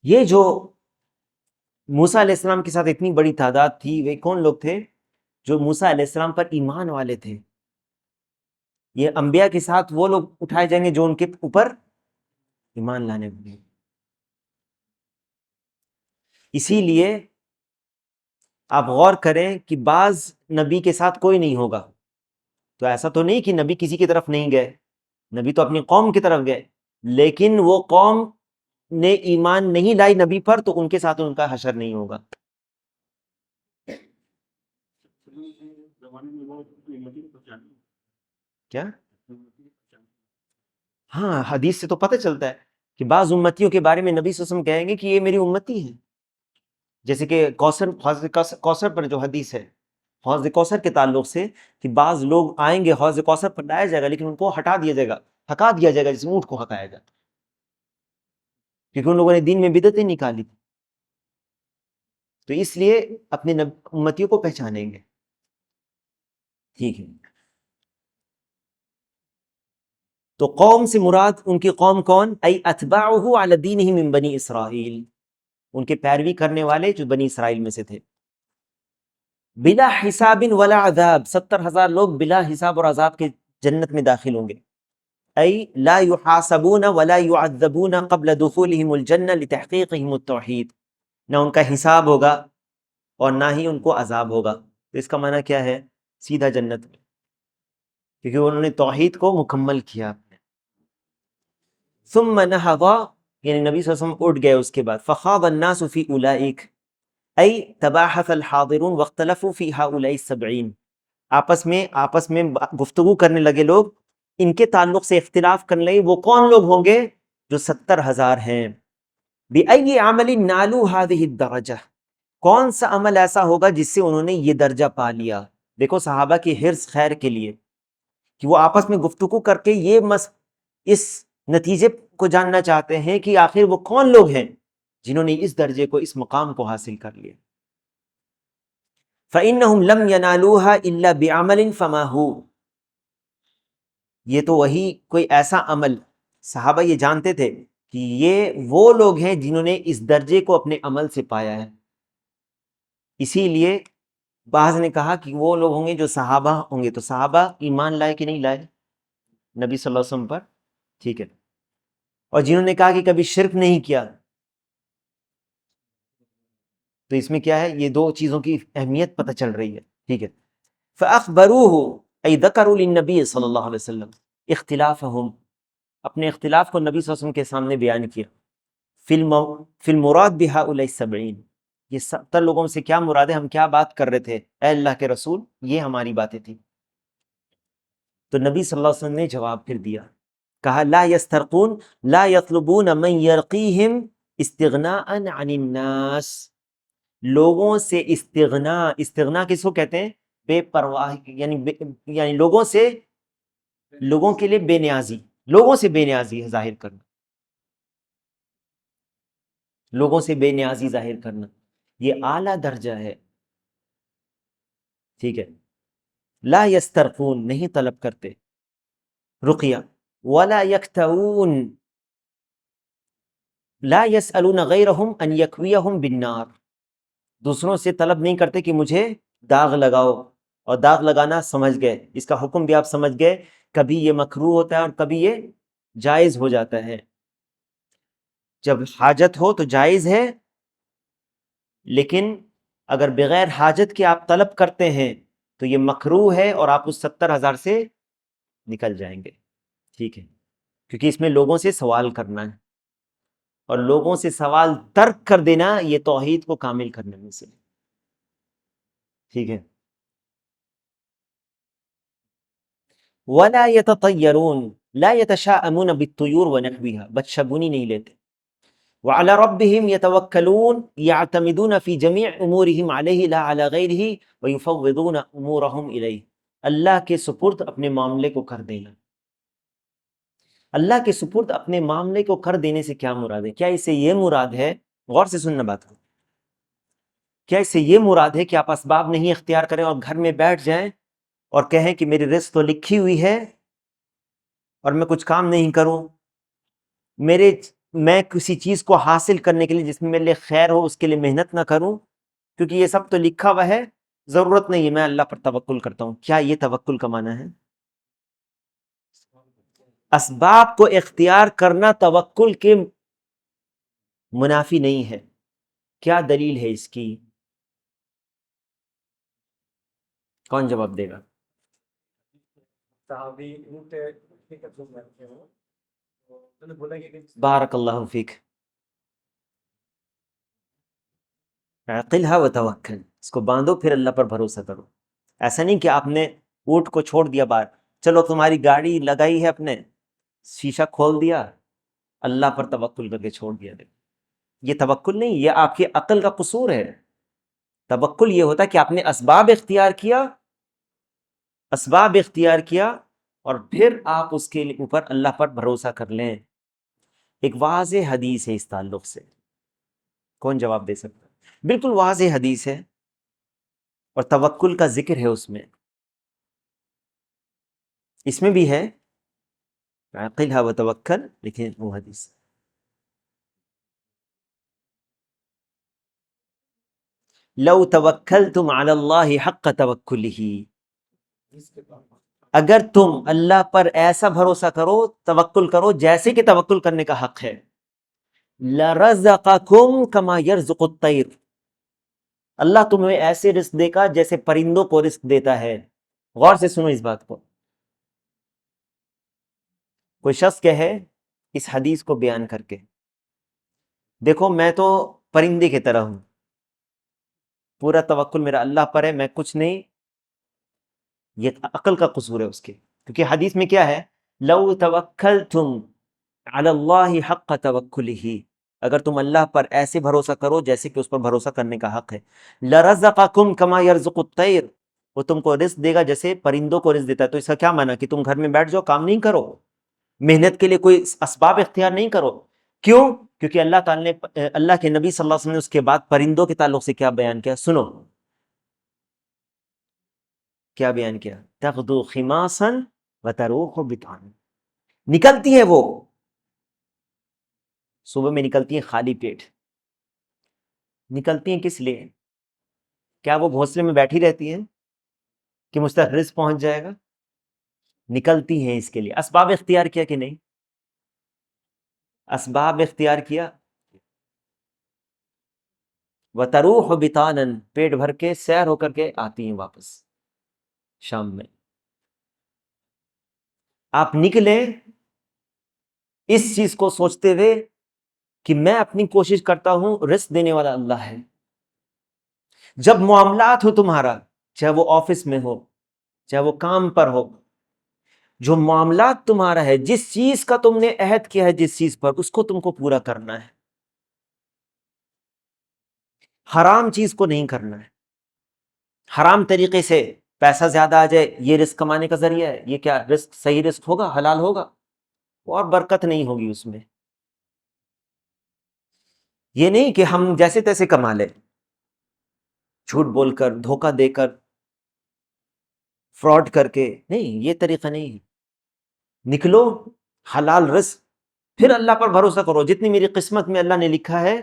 یہ جو موسیٰ علیہ السلام کے ساتھ اتنی بڑی تعداد تھی، وہ کون لوگ تھے؟ جو موسیٰ علیہ السلام پر ایمان والے تھے۔ یہ انبیاء کے ساتھ وہ لوگ اٹھائے جائیں گے جو ان کے اوپر ایمان لانے والے۔ اسی لیے آپ غور کریں کہ بعض نبی کے ساتھ کوئی نہیں ہوگا، تو ایسا تو نہیں کہ نبی کسی کی طرف نہیں گئے، نبی تو اپنی قوم کی طرف گئے، لیکن وہ قوم نے ایمان نہیں لائی نبی پر، تو ان کے ساتھ ان کا حشر نہیں ہوگا۔ زمانے میں وہ امتی کو پہچانے کیا؟ ہاں، حدیث سے تو پتہ چلتا ہے کہ بعض امتیوں کے بارے میں نبی صلی اللہ علیہ وسلم کہیں گے کہ یہ میری امتی ہیں، جیسے کہ حوض کوثر پر جو حدیث ہے، حوض کوثر کے تعلق سے، کہ بعض لوگ آئیں گے، حوض کوثر پر لایا جائے گا لیکن ان کو ہٹا دیا جائے گا، ہکا دیا جائے گا، جیسے اونٹ کو ہکایا جاتا، کیونکہ ان لوگوں نے دین میں بدعتیں نکالی تھی۔ تو اس لیے اپنے امتیوں کو پہچانیں گے۔ ٹھیک ہے، تو قوم سے مراد ان کی قوم کون؟ ای اتباعہ علی دینہ من بنی اسرائیل، ان کے پیروی کرنے والے جو بنی اسرائیل میں سے تھے۔ بلا حساب ولا عذاب، 70,000 لوگ بلا حساب اور عذاب کے جنت میں داخل ہوں گے۔ ای لا یحاسبون ولا یعذبون قبل دخولہم الجنہ لتحقیقہم التوحید، نہ ان کا حساب ہوگا اور نہ ہی ان کو عذاب ہوگا۔ تو اس کا معنی کیا ہے؟ سیدھا جنت میں، کیونکہ انہوں نے توحید کو مکمل کیا۔ ثم نہض، یعنی نبی صلی اللہ علیہ وسلم اٹھ گئے اس کے بعد، فخاض الناس فی اولئک، ای تباحث الحاضرون واختلفوا فی ہؤلاء السبعین، آپس میں گفتگو کرنے لگے لوگ، ان کے تعلق سے اختلاف کرنے لگے وہ کون لوگ ہوں گے جو 70,000 ہیں۔ بأی عمل نالوا هذه الدرجہ، کون سا عمل ایسا ہوگا جس سے انہوں نے یہ درجہ پا لیا؟ دیکھو صحابہ کی حرص خیر کے لیے کہ وہ آپس میں گفتگو کر کے اس نتیجے کو جاننا چاہتے ہیں کہ آخر وہ کون لوگ ہیں جنہوں نے اس درجے کو، اس مقام کو حاصل کر لیا۔ فَإِنَّهُمْ لَمْ يَنَالُوهَا إِلَّا بِعَمَلٍ فَمَا هُوَ، یہ تو وہی کوئی ایسا عمل، صحابہ یہ جانتے تھے کہ یہ وہ لوگ ہیں جنہوں نے اس درجے کو اپنے عمل سے پایا ہے۔ اسی لیے بعض نے کہا کہ وہ لوگ ہوں گے جو صحابہ ہوں گے، تو صحابہ ایمان لائے کہ نہیں لائے نبی صلی اللہ علیہ وسلم پر؟ ٹھیک ہے، اور جنہوں نے کہا کہ کبھی شرک نہیں کیا، تو اس میں کیا ہے؟ یہ دو چیزوں کی اہمیت پتہ چل رہی ہے۔ ٹھیک ہے، فَأَخْبَرُوهُ، أي ذَكَرُوا لِلنَّبِيِّ صلی اللہ علیہ وسلم اختلافهم، اپنے اختلاف کو نبی صلی اللہ علیہ وسلم کے سامنے بیان کیا۔ فی المراد بہؤلاء السبعین، یہ 70 لوگوں سے کیا مراد ہے، ہم کیا بات کر رہے تھے اے اللہ کے رسول، یہ ہماری باتیں تھیں۔ تو نبی صلی اللہ علیہ وسلم نے جواب پھر دیا، کہا لا یسترقون لا یطلبون من یرقیہم استغناء عن الناس، لوگوں سے استغنا کس کو کہتے ہیں؟ بے پرواہ، یعنی لوگوں کے لیے بے نیازی، لوگوں سے بے نیازی ظاہر کرنا، لوگوں سے بے نیازی ظاہر کرنا، یہ اعلیٰ درجہ ہے۔ ٹھیک ہے، لا یسترقون، نہیں طلب کرتے رقیہ، ولا یکتوون، لا یسألون غیرہم ان یکویہم بالنار، دوسروں سے طلب نہیں کرتے کہ مجھے داغ لگاؤ، اور داغ لگانا سمجھ گئے، اس کا حکم بھی آپ سمجھ گئے، کبھی یہ مکروہ ہوتا ہے اور کبھی یہ جائز ہو جاتا ہے۔ جب حاجت ہو تو جائز ہے، لیکن اگر بغیر حاجت کے آپ طلب کرتے ہیں تو یہ مکروہ ہے اور آپ اس 70,000 سے نکل جائیں گے۔ ٹھیک ہے، کیونکہ اس میں لوگوں سے سوال کرنا ہے، اور لوگوں سے سوال ترک کر دینا یہ توحید کو کامل کرنے میں سے۔ ٹھیک ہے، ولا يتطيرون لا يتشاءمون بالطيور ونحوها، بدشگونی نہیں لیتے۔ وعلى ربهم يتوكلون يعتمدون في جميع امورهم عليه لا على غيره ويفوضون امورهم اليه، اللہ کے سپرد اپنے معاملے کو کر دینا۔ اللہ کے سپرد اپنے معاملے کو کر دینے سے کیا مراد ہے؟ کیا اس سے یہ مراد ہے، غور سے سننا بات کو، کیا اس سے یہ مراد ہے کہ آپ اسباب نہیں اختیار کریں اور گھر میں بیٹھ جائیں اور کہیں کہ میری رزق تو لکھی ہوئی ہے اور میں کچھ کام نہیں کروں، میرے میں کسی چیز کو حاصل کرنے کے لیے جس میں میرے لیے خیر ہو اس کے لیے محنت نہ کروں، کیونکہ یہ سب تو لکھا ہوا ہے، ضرورت نہیں ہے، میں اللہ پر توکل کرتا ہوں. کیا یہ توکل کا معنی ہے؟ اسباب کو اختیار کرنا توکل کے منافی نہیں ہے. کیا دلیل ہے اس کی؟ کون جواب دے گا؟ بارک اللہ فیک. عقلها وتوکل، اس کو باندھو پھر اللہ پر بھروسہ کرو. ایسا نہیں کہ آپ نے اونٹ کو چھوڑ دیا باہر، چلو تمہاری گاڑی لگائی ہے، اپنے شیشہ کھول دیا، اللہ پر توکل کر کے چھوڑ دیا. یہ توکل نہیں، یہ آپ کی عقل کا قصور ہے. توکل یہ ہوتا ہے کہ آپ نے اسباب اختیار کیا، اسباب اختیار کیا، اور پھر آپ اس کے اوپر اللہ پر بھروسہ کر لیں. ایک واضح حدیث ہے اس تعلق سے، کون جواب دے سکتا ہے؟ بالکل واضح حدیث ہے اور توکل کا ذکر ہے اس میں بھی ہے عقلها وتوکل، لیکن وہ حدیث لو توکلتم علی اللہ حق توکلہ، اگر تم اللہ پر ایسا بھروسہ کرو، توکل کرو جیسے کہ توکل کرنے کا حق ہے، لرزقکم کما یرزق الطیر، اللہ تمہیں ایسے رزق دے گا جیسے پرندوں کو رزق دیتا ہے. غور سے سنو اس بات کو. کوئی شخص کہے اس حدیث کو بیان کر کے، دیکھو میں تو پرندے کی طرح ہوں، پورا توکل میرا اللہ پر ہے، میں کچھ نہیں. یہ عقل کا قصور ہے اس کے، کیونکہ حدیث میں کیا ہے؟ لو توکلتم علی اللہ حق توکلہ، اگر تم اللہ پر ایسے بھروسہ کرو جیسے کہ اس پر بھروسہ کرنے کا حق ہے، لرزقکم کما یرزق الطیر، وہ تم کو رزق دے گا جیسے پرندوں کو رزق دیتا ہے. تو اس کا کیا معنی کہ تم گھر میں بیٹھ جاؤ، کام نہیں کرو، محنت کے لیے کوئی اسباب اختیار نہیں کرو؟ کیوں؟ کیونکہ اللہ تعالیٰ نے، اللہ کے نبی صلی اللہ علیہ وسلم نے اس کے بعد پرندوں کے تعلق سے کیا بیان کیا؟ سنو کیا بیان کیا؟ تغدو خماسا وتروح بطانا، نکلتی ہیں وہ صبح میں، نکلتی ہیں خالی پیٹ. نکلتی ہیں کس لیے؟ کیا وہ گھونسلے میں بیٹھی رہتی ہیں کہ مجھ تک رزق پہنچ جائے گا؟ نکلتی ہیں اس کے لیے. اسباب اختیار کیا کہ نہیں؟ اسباب اختیار کیا. وتروح بطانا، پیٹ بھر کے سیر ہو کر کے آتی ہیں واپس شام میں. آپ نکلیں اس چیز کو سوچتے ہوئے کہ میں اپنی کوشش کرتا ہوں، رزق دینے والا اللہ ہے. جب معاملات ہو تمہارا، چاہے وہ آفس میں ہو، چاہے وہ کام پر ہو، جو معاملات تمہارا ہے، جس چیز کا تم نے عہد کیا ہے، جس چیز پر، اس کو تم کو پورا کرنا ہے. حرام چیز کو نہیں کرنا ہے. حرام طریقے سے پیسہ زیادہ آ جائے، یہ رزق کمانے کا ذریعہ ہے، یہ کیا رزق صحیح رزق ہوگا، حلال ہوگا؟ اور برکت نہیں ہوگی اس میں. یہ نہیں کہ ہم جیسے تیسے کما لیں، جھوٹ بول کر، دھوکہ دے کر، فراڈ کر کے، نہیں، یہ طریقہ نہیں ہے. نکلو حلال رزق، پھر اللہ پر بھروسہ کرو جتنی میری قسمت میں اللہ نے لکھا ہے،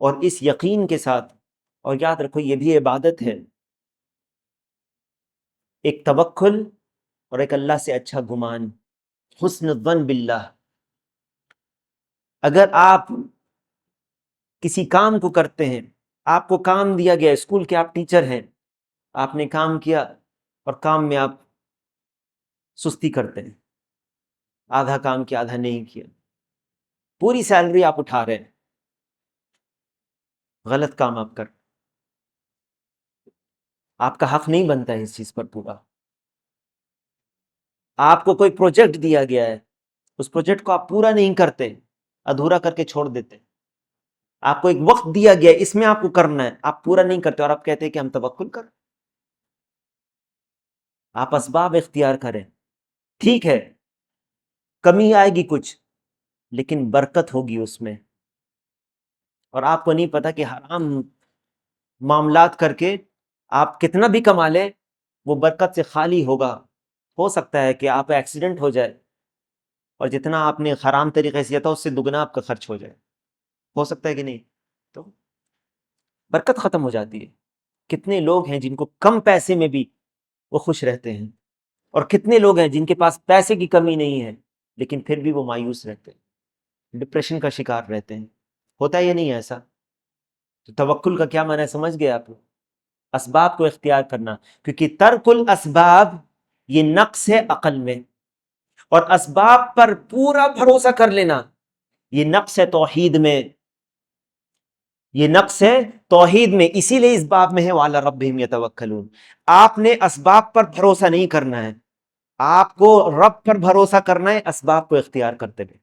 اور اس یقین کے ساتھ. اور یاد رکھو یہ بھی عبادت ہے، ایک توکل اور ایک اللہ سے اچھا گمان، حسن الظن باللہ. اگر آپ کسی کام کو کرتے ہیں، آپ کو کام دیا گیا، اسکول کے آپ ٹیچر ہیں، آپ نے کام کیا اور کام میں آپ سستی کرتے ہیں، آدھا کام کیا آدھا نہیں کیا، پوری سیلری آپ اٹھا رہے ہیں، غلط کام آپ کر، آپ کا حق نہیں بنتا ہے اس چیز پر پورا. آپ کو کوئی پروجیکٹ دیا گیا ہے، اس پروجیکٹ کو آپ پورا نہیں کرتے، ادھورا کر کے چھوڑ دیتے. آپ کو ایک وقت دیا گیا ہے، اس میں آپ کو کرنا ہے، آپ پورا نہیں کرتے، اور آپ کہتے ہیں کہ ہم توکل کر. آپ اسباب اختیار کریں، ٹھیک ہے کمی آئے گی کچھ، لیکن برکت ہوگی اس میں. اور آپ کو نہیں پتا کہ حرام معاملات کر کے آپ کتنا بھی کما لیں، وہ برکت سے خالی ہوگا. ہو سکتا ہے کہ آپ ایکسیڈنٹ ہو جائے اور جتنا آپ نے حرام طریقے سے کیا تھا اس سے دگنا آپ کا خرچ ہو جائے. ہو سکتا ہے کہ نہیں؟ تو برکت ختم ہو جاتی ہے. کتنے لوگ ہیں جن کو کم پیسے میں بھی وہ خوش رہتے ہیں، اور کتنے لوگ ہیں جن کے پاس پیسے کی کمی نہیں ہے لیکن پھر بھی وہ مایوس رہتے ہیں، ڈپریشن کا شکار رہتے ہیں. ہوتا ہے یا نہیں ہے ایسا؟ تو توکل کا کیا معنی ہے سمجھ گئے آپ؟ اسباب کو اختیار کرنا، کیونکہ ترک الاسباب یہ نقص ہے عقل میں، اور اسباب پر پورا بھروسہ کر لینا یہ نقص ہے توحید میں، یہ نقص ہے توحید میں. اسی لیے اس باب میں ہے وَعَلَى رَبِّهِمْ يَتَوَكَّلُونَ. آپ نے اسباب پر بھروسہ نہیں کرنا ہے، آپ کو رب پر بھروسہ کرنا ہے اسباب کو اختیار کرتے ہوئے.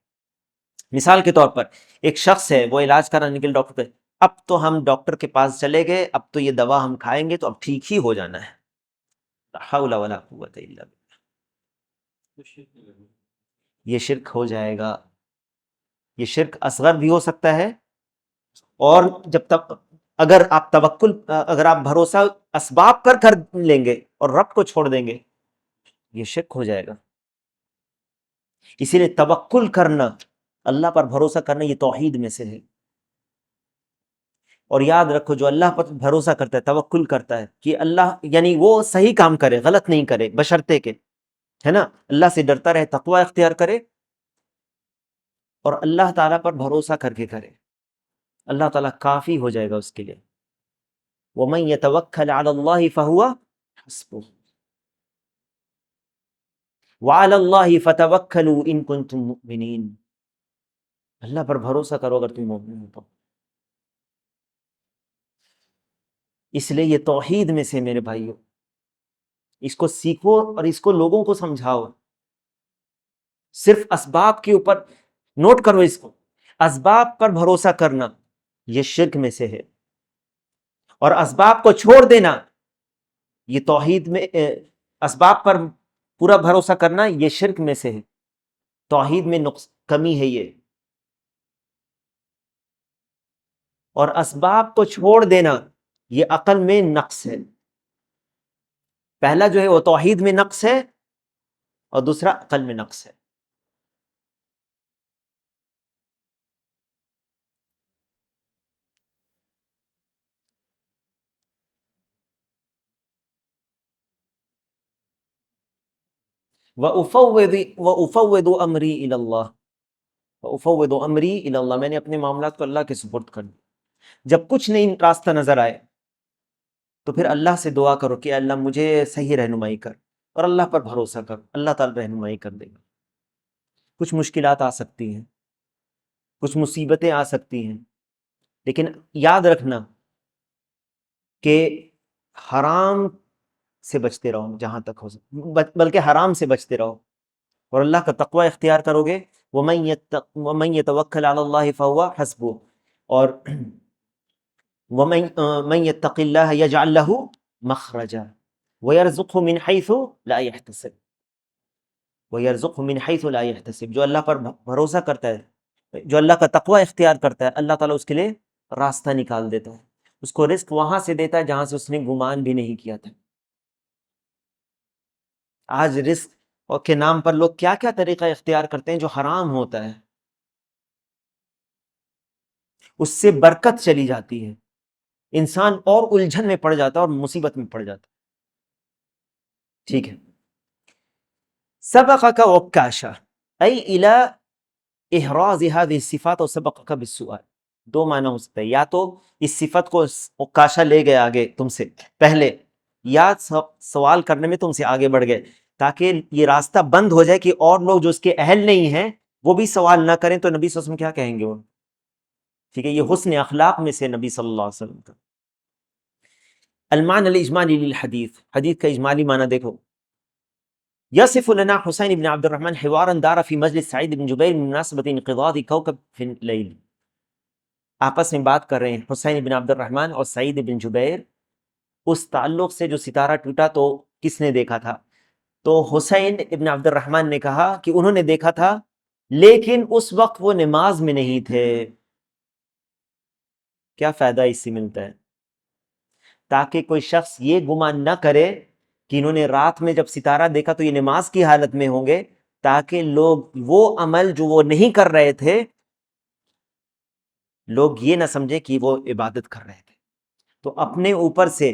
مثال کے طور پر ایک شخص ہے، وہ علاج کرانے کے لیے ڈاکٹر پہ، اب تو ہم ڈاکٹر کے پاس چلے گئے، اب تو یہ دوا ہم کھائیں گے تو اب ٹھیک ہی ہو جانا ہے. لا حول ولا قوت الا باللہ. یہ شرک ہو جائے گا. یہ شرک اصغر بھی ہو سکتا ہے، اور جب تک اگر آپ توکل، اگر آپ بھروسہ اسباب پر کر لیں گے اور رب کو چھوڑ دیں گے یہ شرک ہو جائے گا. اسی لیے توکل کرنا، اللہ پر بھروسہ کرنا یہ توحید میں سے ہے. اور یاد رکھو جو اللہ پر بھروسہ کرتا ہے، توکل کرتا ہے کہ اللہ یعنی وہ صحیح کام کرے، غلط نہیں کرے، بشرطے کے ہے نا اللہ سے ڈرتا رہے، تقوی اختیار کرے اور اللہ تعالیٰ پر بھروسہ کر کے کرے، اللہ تعالیٰ کافی ہو جائے گا اس کے لیے. وَمَن يَتَوَكَّلْ عَلَى اللَّهِ فَهُوَ حَسْبُهُ وَعَلَى اللَّهِ فَتَوَكَّلُوا إِن كُنتُم مُؤْمِنِينَ. اللہ پر بھروسہ کرو اگر تم مومن ہو تو. اس لیے یہ توحید میں سے میرے بھائیو، اس کو سیکھو اور اس کو لوگوں کو سمجھاؤ. صرف اسباب کے اوپر نوٹ کرو، اس کو اسباب پر بھروسہ کرنا یہ شرک میں سے ہے، اور اسباب کو چھوڑ دینا یہ توحید میں، اسباب پر پورا بھروسہ کرنا یہ شرک میں سے ہے، توحید میں نقص کمی ہے یہ. اور اسباب کو چھوڑ دینا یہ عقل میں نقص ہے. پہلا جو ہے وہ توحید میں نقص ہے اور دوسرا عقل میں نقص ہے. وَأُفَوِّضُ أَمْرِي إِلَى اللَّهِ وَأُفَوِّضُ أَمْرِي إِلَى اللَّهِ. میں نے اپنے معاملات کو اللہ کے سپرد کر دیا. جب کچھ نہیں راستہ نظر آئے تو پھر اللہ سے دعا کرو کہ اللہ مجھے صحیح رہنمائی کر، اور اللہ پر بھروسہ کر، اللہ تعالی رہنمائی کر دے گا. کچھ مشکلات آ سکتی ہیں، کچھ مصیبتیں آ سکتی ہیں، لیکن یاد رکھنا کہ حرام سے بچتے رہو جہاں تک ہو سکے، بلکہ حرام سے بچتے رہو اور اللہ کا تقوی اختیار کرو گے. وَمَن يَتَوَكَّلْ عَلَى اللَّهِ فَهُوَ حَسْبُهُ. اور وَمَن يَتَّقِ اللَّهَ يَجْعَلْ لَهُ مَخْرَجًا وَيَرْزُقْهُ مِنْ حَيْثُ لَا يَحْتَسِبُ. وَيَرْزُقْهُ مِنْ حَيْثُ لَا يَحْتَسِبُ. جو اللہ پر بھروسہ کرتا ہے، جو اللہ کا تقوی اختیار کرتا ہے، اللہ تعالیٰ اس کے لیے راستہ نکال دیتا ہے، اس کو رزق وہاں سے دیتا ہے جہاں سے اس نے گمان بھی نہیں کیا تھا. آج رزق کے نام پر لوگ کیا کیا طریقہ اختیار کرتے ہیں جو حرام ہوتا ہے، اس سے برکت چلی جاتی ہے، انسان اور الجھن میں پڑ جاتا ہے اور مصیبت میں پڑ جاتا ہے. ٹھیک ہے. سبقک عکاشہ ای الی احراز هذه الصفات اور سبقک بالسؤال. دو معنی ہو سکتا ہے، یا تو اس صفت کو عکاشہ لے گئے آگے تم سے پہلے، یا سوال کرنے میں تم سے آگے بڑھ گئے تاکہ یہ راستہ بند ہو جائے کہ اور لوگ جو اس کے اہل نہیں ہیں وہ بھی سوال نہ کریں تو نبی صلی اللہ علیہ وسلم کیا کہیں گے وہ. ٹھیک ہے، یہ حسن اخلاق میں سے نبی صلی اللہ علیہ وسلم کا. المعنى الاجمالی للحدیث، حدیث کا اجمالی معنی دیکھو. یصف لنا حسین بن عبد الرحمن حوارا دار فی مجلس سعید بن جبیر بمناسبت انقضاض کوكب فی اللیل. آپس میں بات کر رہے ہیں حسین بن عبد الرحمن اور سعید بن جبیر اس تعلق سے جو ستارہ ٹوٹا تو کس نے دیکھا تھا. تو حسین ابن عبد الرحمن نے کہا کہ انہوں نے دیکھا تھا لیکن اس وقت وہ نماز میں نہیں تھے. کیا فائدہ اس سے ملتا ہے؟ تاکہ کوئی شخص یہ گمان نہ کرے کہ انہوں نے رات میں جب ستارہ دیکھا تو یہ نماز کی حالت میں ہوں گے، تاکہ لوگ وہ عمل جو وہ نہیں کر رہے تھے لوگ یہ نہ سمجھے کہ وہ عبادت کر رہے تھے. تو اپنے اوپر سے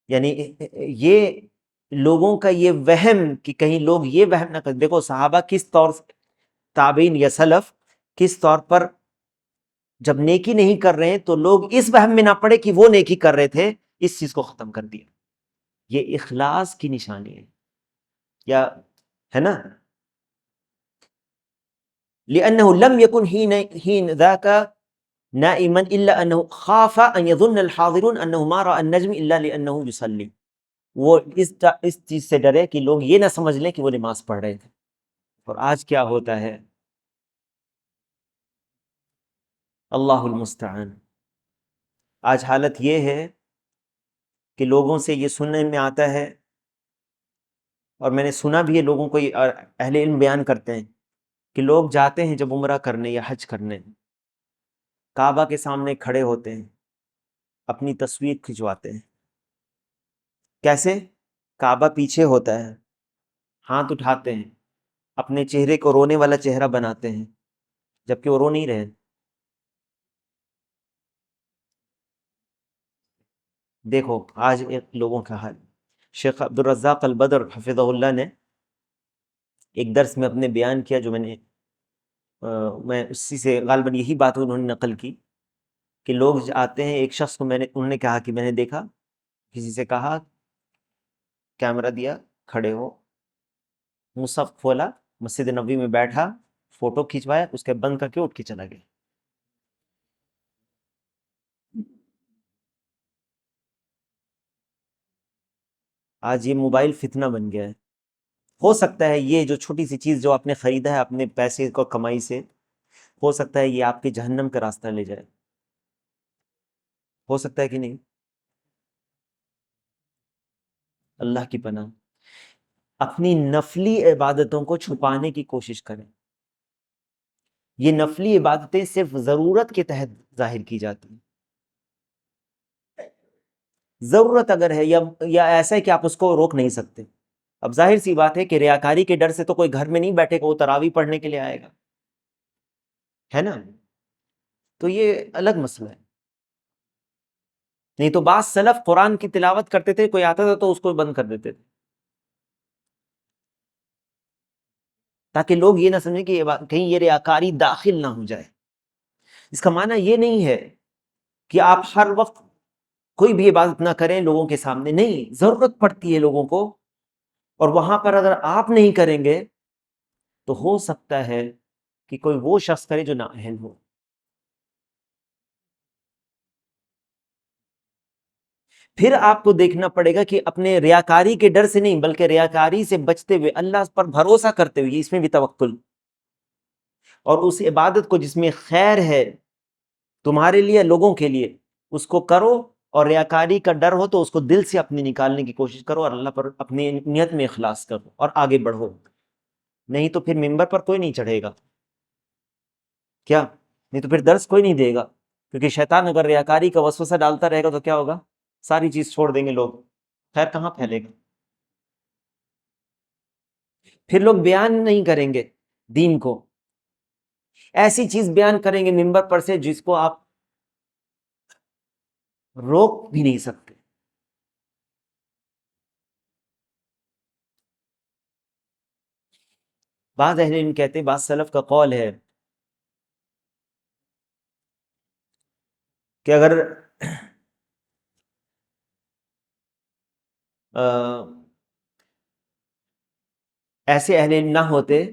یعنی یہ لوگوں کا یہ وہم کہ کہیں لوگ یہ وہم نہ کر. دیکھو صحابہ کس طور تابعین یا سلف کس طور پر جب نیکی نہیں کر رہے ہیں تو لوگ اس وہم میں نہ پڑے کہ وہ نیکی کر رہے تھے، اس چیز کو ختم کر دیا. یہ اخلاص کی نشانی ہے یا ہے نا. لأنه لم يكن حين ذاك نائما إلا أنه خاف أن يظن الحاضرون أنه ما رأى النجم إلا لأنه يصلي. وہ اس چیز سے ڈرے کہ لوگ یہ نہ سمجھ لیں کہ وہ نماز پڑھ رہے تھے. اور آج کیا ہوتا ہے، اللہ المستعان. آج حالت یہ ہے کہ لوگوں سے یہ سننے میں آتا ہے، اور میں نے سنا بھی ہے لوگوں کو، یہ اہل علم بیان کرتے ہیں کہ لوگ جاتے ہیں جب عمرہ کرنے یا حج کرنے، کعبہ کے سامنے کھڑے ہوتے ہیں، اپنی تصویر کھنچواتے ہیں. کیسے؟ کعبہ پیچھے ہوتا ہے، ہاتھ اٹھاتے ہیں، اپنے چہرے کو رونے والا چہرہ بناتے ہیں جبکہ وہ رو نہیں رہے. دیکھو آج لوگوں کا حال. شیخ عبدالرزاق البدر حفظہ اللہ نے ایک درس میں اپنے بیان کیا، جو میں اسی سے غالباً یہی بات انہوں نے نقل کی کہ لوگ آتے ہیں، ایک شخص کو انہوں نے کہا کہ میں نے دیکھا، کسی سے کہا کیمرہ دیا، کھڑے ہو، مصحف کھولا، مسجد نبوی میں بیٹھا، فوٹو کھینچوایا، اس کے بند کر کے اٹھ کے چلا گیا. آج یہ موبائل فتنہ بن گیا ہے. ہو سکتا ہے یہ جو چھوٹی سی چیز جو آپ نے خریدا ہے اپنے پیسے کو کمائی سے، ہو سکتا ہے یہ آپ کے جہنم کا راستہ لے جائے. ہو سکتا ہے کہ نہیں؟ اللہ کی پناہ. اپنی نفلی عبادتوں کو چھپانے کی کوشش کریں. یہ نفلی عبادتیں صرف ضرورت کے تحت ظاہر کی جاتی ہیں. ضرورت اگر ہے یا ایسا ہے کہ آپ اس کو روک نہیں سکتے. اب ظاہر سی بات ہے کہ ریاکاری کے ڈر سے تو کوئی گھر میں نہیں بیٹھے گا، وہ تراویح پڑھنے کے لیے آئے گا، ہے نا. تو یہ الگ مسئلہ ہے. نہیں تو بعض سلف قرآن کی تلاوت کرتے تھے، کوئی آتا تھا تو اس کو بند کر دیتے تھے تاکہ لوگ یہ نہ سمجھیں کہ کہیں یہ ریاکاری داخل نہ ہو جائے. اس کا معنی یہ نہیں ہے کہ آپ ہر وقت کوئی بھی عبادت نہ کریں لوگوں کے سامنے، نہیں، ضرورت پڑتی ہے لوگوں کو، اور وہاں پر اگر آپ نہیں کریں گے تو ہو سکتا ہے کہ کوئی وہ شخص کرے جو نااہل ہو. پھر آپ کو دیکھنا پڑے گا کہ اپنے ریاکاری کے ڈر سے نہیں بلکہ ریاکاری سے بچتے ہوئے اللہ پر بھروسہ کرتے ہوئے، اس میں بھی توکل، اور اس عبادت کو جس میں خیر ہے تمہارے لیے لوگوں کے لیے اس کو کرو، اور ریاکاری کا ڈر ہو تو اس کو دل سے اپنی نکالنے کی کوشش کرو اور اللہ پر اپنی نیت میں اخلاص کرو اور آگے بڑھو. نہیں تو پھر ممبر پر کوئی نہیں چڑھے گا، کیا نہیں تو پھر درس کوئی نہیں دے گا، کیونکہ شیطان اگر ریاکاری کا وسوسہ ڈالتا رہے گا تو کیا ہوگا، ساری چیز چھوڑ دیں گے لوگ، خیر کہاں پھیلے گا. پھر لوگ بیان نہیں کریں گے دین کو، ایسی چیز بیان کریں گے ممبر پر سے جس کو آپ روک بھی نہیں سکتے. بعض اہل علم کہتے ہیں، بعض سلف کا قول ہے کہ اگر ایسے اہل علم نہ ہوتے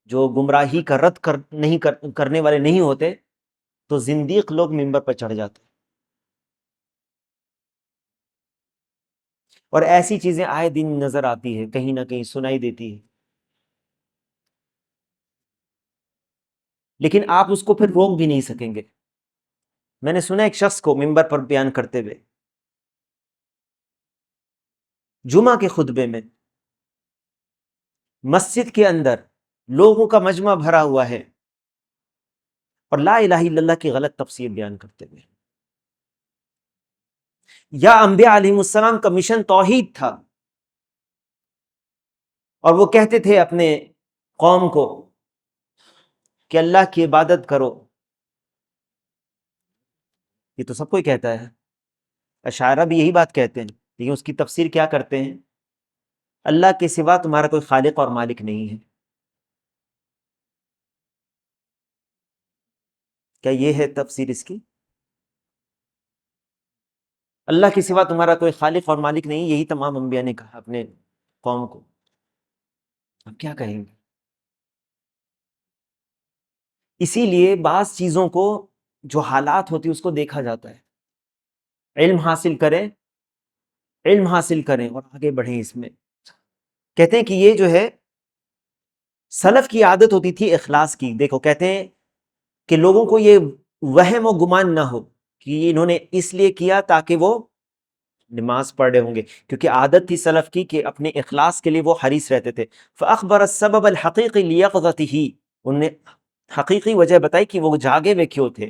جو گمراہی کا رد کرنے والے نہیں ہوتے تو زندیق لوگ ممبر پر چڑھ جاتے. اور ایسی چیزیں آئے دن نظر آتی ہے، کہیں نہ کہیں سنائی دیتی ہے، لیکن آپ اس کو پھر روک بھی نہیں سکیں گے. میں نے سنا ایک شخص کو ممبر پر بیان کرتے ہوئے جمعہ کے خطبے میں، مسجد کے اندر لوگوں کا مجمع بھرا ہوا ہے اور لا الہ الا اللہ کی غلط تفسیر بیان کرتے ہوئے. یا انبیاء علیہ السلام کا مشن توحید تھا، اور وہ کہتے تھے اپنے قوم کو کہ اللہ کی عبادت کرو. یہ تو سب کوئی کہتا ہے، اشاعرہ بھی یہی بات کہتے ہیں، لیکن اس کی تفسیر کیا کرتے ہیں؟ اللہ کے سوا تمہارا کوئی خالق اور مالک نہیں ہے. کیا یہ ہے تفسیر اس کی؟ اللہ کے سوا تمہارا کوئی خالق اور مالک نہیں، یہی تمام انبیاء نے کہا اپنے قوم کو. اب کیا کہیں گے؟ اسی لیے بعض چیزوں کو جو حالات ہوتی اس کو دیکھا جاتا ہے. علم حاصل کریں اور آگے بڑھیں اس میں. کہتے ہیں کہ یہ جو ہے سلف کی عادت ہوتی تھی اخلاص کی. دیکھو کہتے ہیں کہ لوگوں کو یہ وہم و گمان نہ ہو کہ انہوں نے اس لیے کیا تاکہ وہ نماز پڑھ رہے ہوں گے، کیونکہ عادت تھی سلف کی کہ اپنے اخلاص کے لیے وہ حریص رہتے تھے. فَأَخْبَرَ السَّبَبَ الْحَقِيقِ لِيَقْظَتِهِ، انہوں نے حقیقی وجہ بتائی کہ وہ جاگے ہوئے کیوں تھے.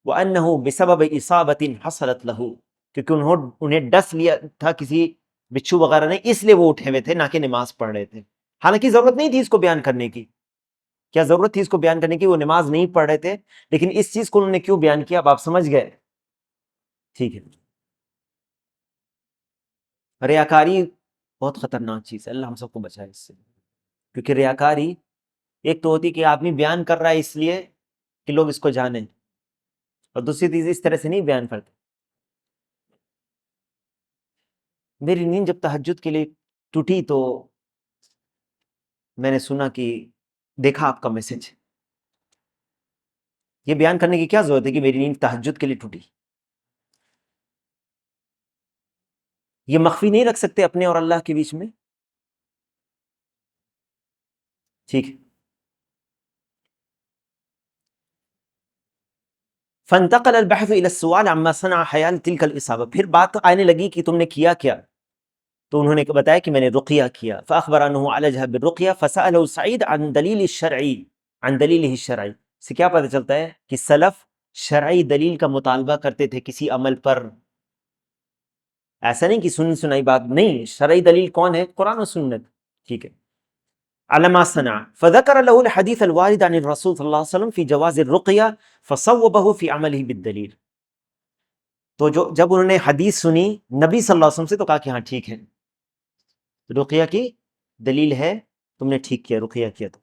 وَأَنَّهُ بِسَبَبِ إِصَابَةٍ حَصَلَتْ لَهُ، کیونکہ انہیں ڈس لیا تھا کسی بچھو وغیرہ نے، اس لیے وہ اٹھے ہوئے تھے نہ کہ نماز پڑھ رہے تھے. حالانکہ ضرورت نہیں تھی اس کو بیان کرنے کی. کیا ضرورت تھی اس کو بیان کرنے کی؟ وہ نماز نہیں پڑھ رہے تھے، لیکن اس چیز کو انہوں نے کیوں بیان کیا؟ اب آپ سمجھ گئے. ٹھیک ہے. ریاکاری بہت خطرناک چیز ہے، اللہ ہم سب کو بچائے اس سے. کیونکہ ریاکاری ایک تو ہوتی کہ آدمی بیان کر رہا ہے اس لیے کہ لوگ اس کو جانیں، اور دوسری چیز اس طرح سے نہیں بیان کرتے. میری نیند جب تہجد کے لیے ٹوٹی تو میں نے سنا کہ دیکھا آپ کا میسج. یہ بیان کرنے کی کیا ضرورت ہے کہ میری نیند تہجد کے لیے ٹوٹی؟ یہ مخفی نہیں رکھ سکتے اپنے اور اللہ کے بیچ میں؟ ٹھیک ہے. فانتقل البحث الى السؤال عما صنع حيال تلك الاصابه، پھر بات آنے لگی کہ تم نے کیا کیا. تو انہوں نے بتایا کہ میں نے رقیہ کیا. فاخبر انه عالجها بالرقیہ فساله سعید عن دلیل الشرعی، عن دلیلہ الشرعی. سے کیا پتہ چلتا ہے کہ سلف شرعی دلیل کا مطالبہ کرتے تھے کسی عمل پر. ایسا نہیں کہ سنی سنائی بات نہیں، شرعی دلیل کون ہے؟ قرآن و سنت. ٹھیک ہے. علما صنع فذكر له الحديث الوارد عن الرسول صلی اللہ علیہ وسلم في جواز الرقیہ فصوبه في عمله بالدلیل. تو جب انہوں نے حدیث سنی نبی صلی اللہ علیہ وسلم سے تو کہا کہ ہاں ٹھیک ہے، رقیہ کی دلیل ہے، تم نے ٹھیک کیا، رقیہ کیا. تو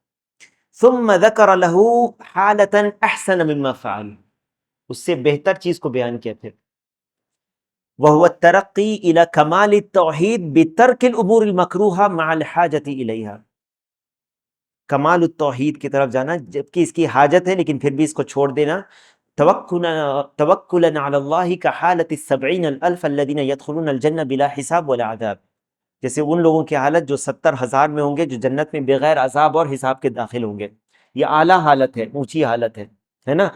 ثم ذکر له حالة احسن مما فعل، اس سے بہتر چیز کو بیان کیا پھر. وهو الترقی الى کمال التوحید بترک الامور المکروہہ مع الحاجة الیہا. کمال التوحید کی طرف جانا جبکہ اس کی حاجت ہے لیکن پھر بھی اس کو چھوڑ دینا. توکلا علی اللہ کحالۃ السبعین الالف الذین یدخلون الجنہ بلا حساب ولا عذاب، جیسے ان لوگوں کی حالت جو 70,000 میں ہوں گے جو جنت میں بغیر عذاب اور حساب کے داخل ہوں گے. یہ اعلیٰ حالت ہے، اونچی حالت ہے نا.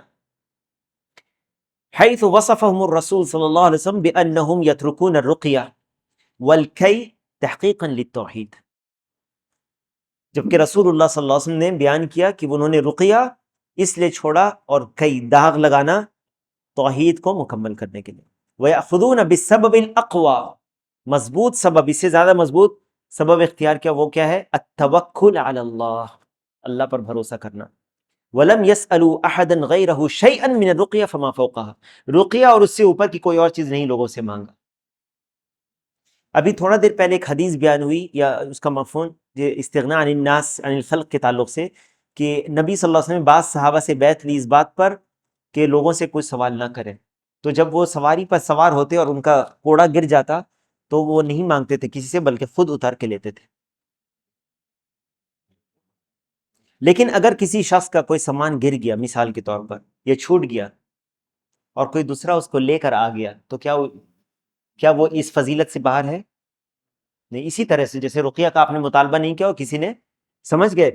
حیث وصفهم الرسول صلی اللہ علیہ وسلم بانہم یترکون الرقیہ والکی تحقیقا للتوحید، جبکہ رسول اللہ صلی اللہ علیہ وسلم نے بیان کیا کہ انہوں نے رقیہ اس لیے چھوڑا اور کئی داغ لگانا توحید کو مکمل کرنے کے لیے. وَيَأْخُذُونَ بِالسَّبَبِ الْأَقْوَى، مضبوط سبب، اس سے زیادہ مضبوط سبب اختیار کیا، وہ کیا ہے؟ التوکل علی اللہ، اللہ پر بھروسہ کرنا. وَلَمْ يَسْأَلُوا أَحَدًا غَيْرَهُ شَيْئًا مِنَ الرُّقْيَةِ فَمَا فَوْقَهَا، رقیہ اور اس سے اوپر کی کوئی اور چیز نہیں لوگوں سے مانگا. ابھی تھوڑا دیر پہلے ایک حدیث بیان ہوئی یا اس کا مفہوم یہ استغناء عن الناس عن الخلق کے تعلق سے، کہ نبی صلی اللہ علیہ وسلم نے بعض صحابہ سے بیعت لی اس بات پر کہ لوگوں سے کوئی سوال نہ کریں. تو جب وہ سواری پر سوار ہوتے اور ان کا کوڑا گر جاتا تو وہ نہیں مانگتے تھے کسی سے بلکہ خود اتار کے لیتے تھے. لیکن اگر کسی شخص کا کوئی سامان گر گیا مثال کے طور پر، یا چھوٹ گیا اور کوئی دوسرا اس کو لے کر آ گیا تو کیا وہ اس فضیلت سے باہر ہے؟ نہیں. اسی طرح سے جیسے رقیہ کا آپ نے مطالبہ نہیں کیا اور کسی نے، سمجھ گئے؟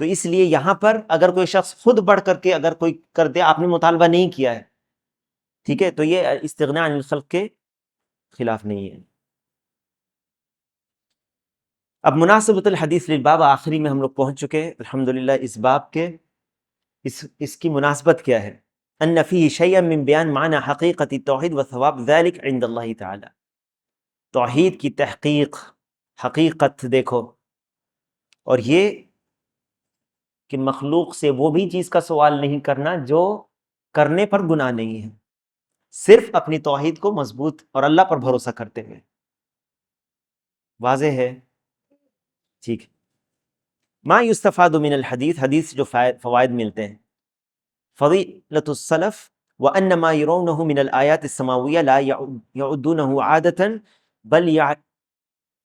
تو اس لیے یہاں پر اگر کوئی شخص خود بڑھ کر کے اگر کوئی کر دے، آپ نے مطالبہ نہیں کیا ہے، ٹھیک ہے، تو یہ استغناء عن الخلق کے خلاف نہیں ہے. اب مناسبۃ الحدیث للباب، آخری میں ہم لوگ پہنچ چکے الحمدللہ اس باب کے. اس کی مناسبت کیا ہے؟ ان فیہ شیئا من بیان معنی حقیقت التوحید وثواب ذلک عند اللہ تعالی. توحید کی تحقیق، حقیقت دیکھو اور یہ کہ مخلوق سے وہ بھی چیز کا سوال نہیں کرنا جو کرنے پر گناہ نہیں ہے، صرف اپنی توحید کو مضبوط اور اللہ پر بھروسہ کرتے ہوئے۔ واضح ہے؟ ٹھیک ہے۔ ما یستفاد من الحدیث، حدیث سے جو فوائد ملتے ہیں، فضیلۃ السلف وان ما يرونه من الآیات السماویہ لا يعدونه عادة بل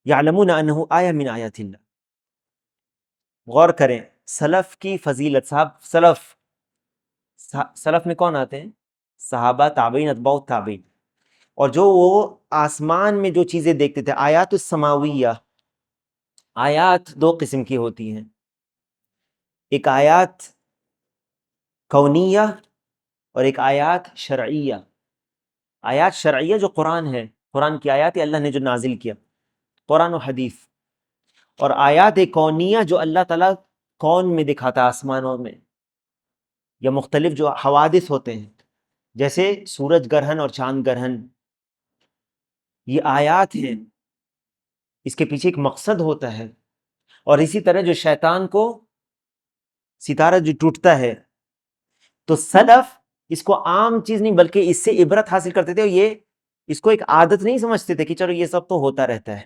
يعلمون انه آیہ من آیات اللہ۔ غور کریں، سلف کی فضیلت، سلف میں کون آتے ہیں؟ صحابہ، تابعین، اتباع التابعین۔ اور جو وہ آسمان میں جو چیزیں دیکھتے تھے، آیات السماویہ، آیات دو قسم کی ہوتی ہیں، ایک آیات کونیہ اور ایک آیات شرعیہ۔ آیات شرعیہ جو قرآن ہے، قرآن کی آیات اللہ نے جو نازل کیا، قرآن و حدیث، اور آیات کونیہ جو اللہ تعالیٰ کون میں دکھاتا، آسمانوں میں، یا مختلف جو حوادث ہوتے ہیں جیسے سورج گرہن اور چاند گرہن، یہ آیات ہیں، اس کے پیچھے ایک مقصد ہوتا ہے۔ اور اسی طرح جو شیطان کو ستارہ جو ٹوٹتا ہے، تو سلف اس کو عام چیز نہیں بلکہ اس سے عبرت حاصل کرتے تھے، اور یہ اس کو ایک عادت نہیں سمجھتے تھے کہ چلو یہ سب تو ہوتا رہتا ہے،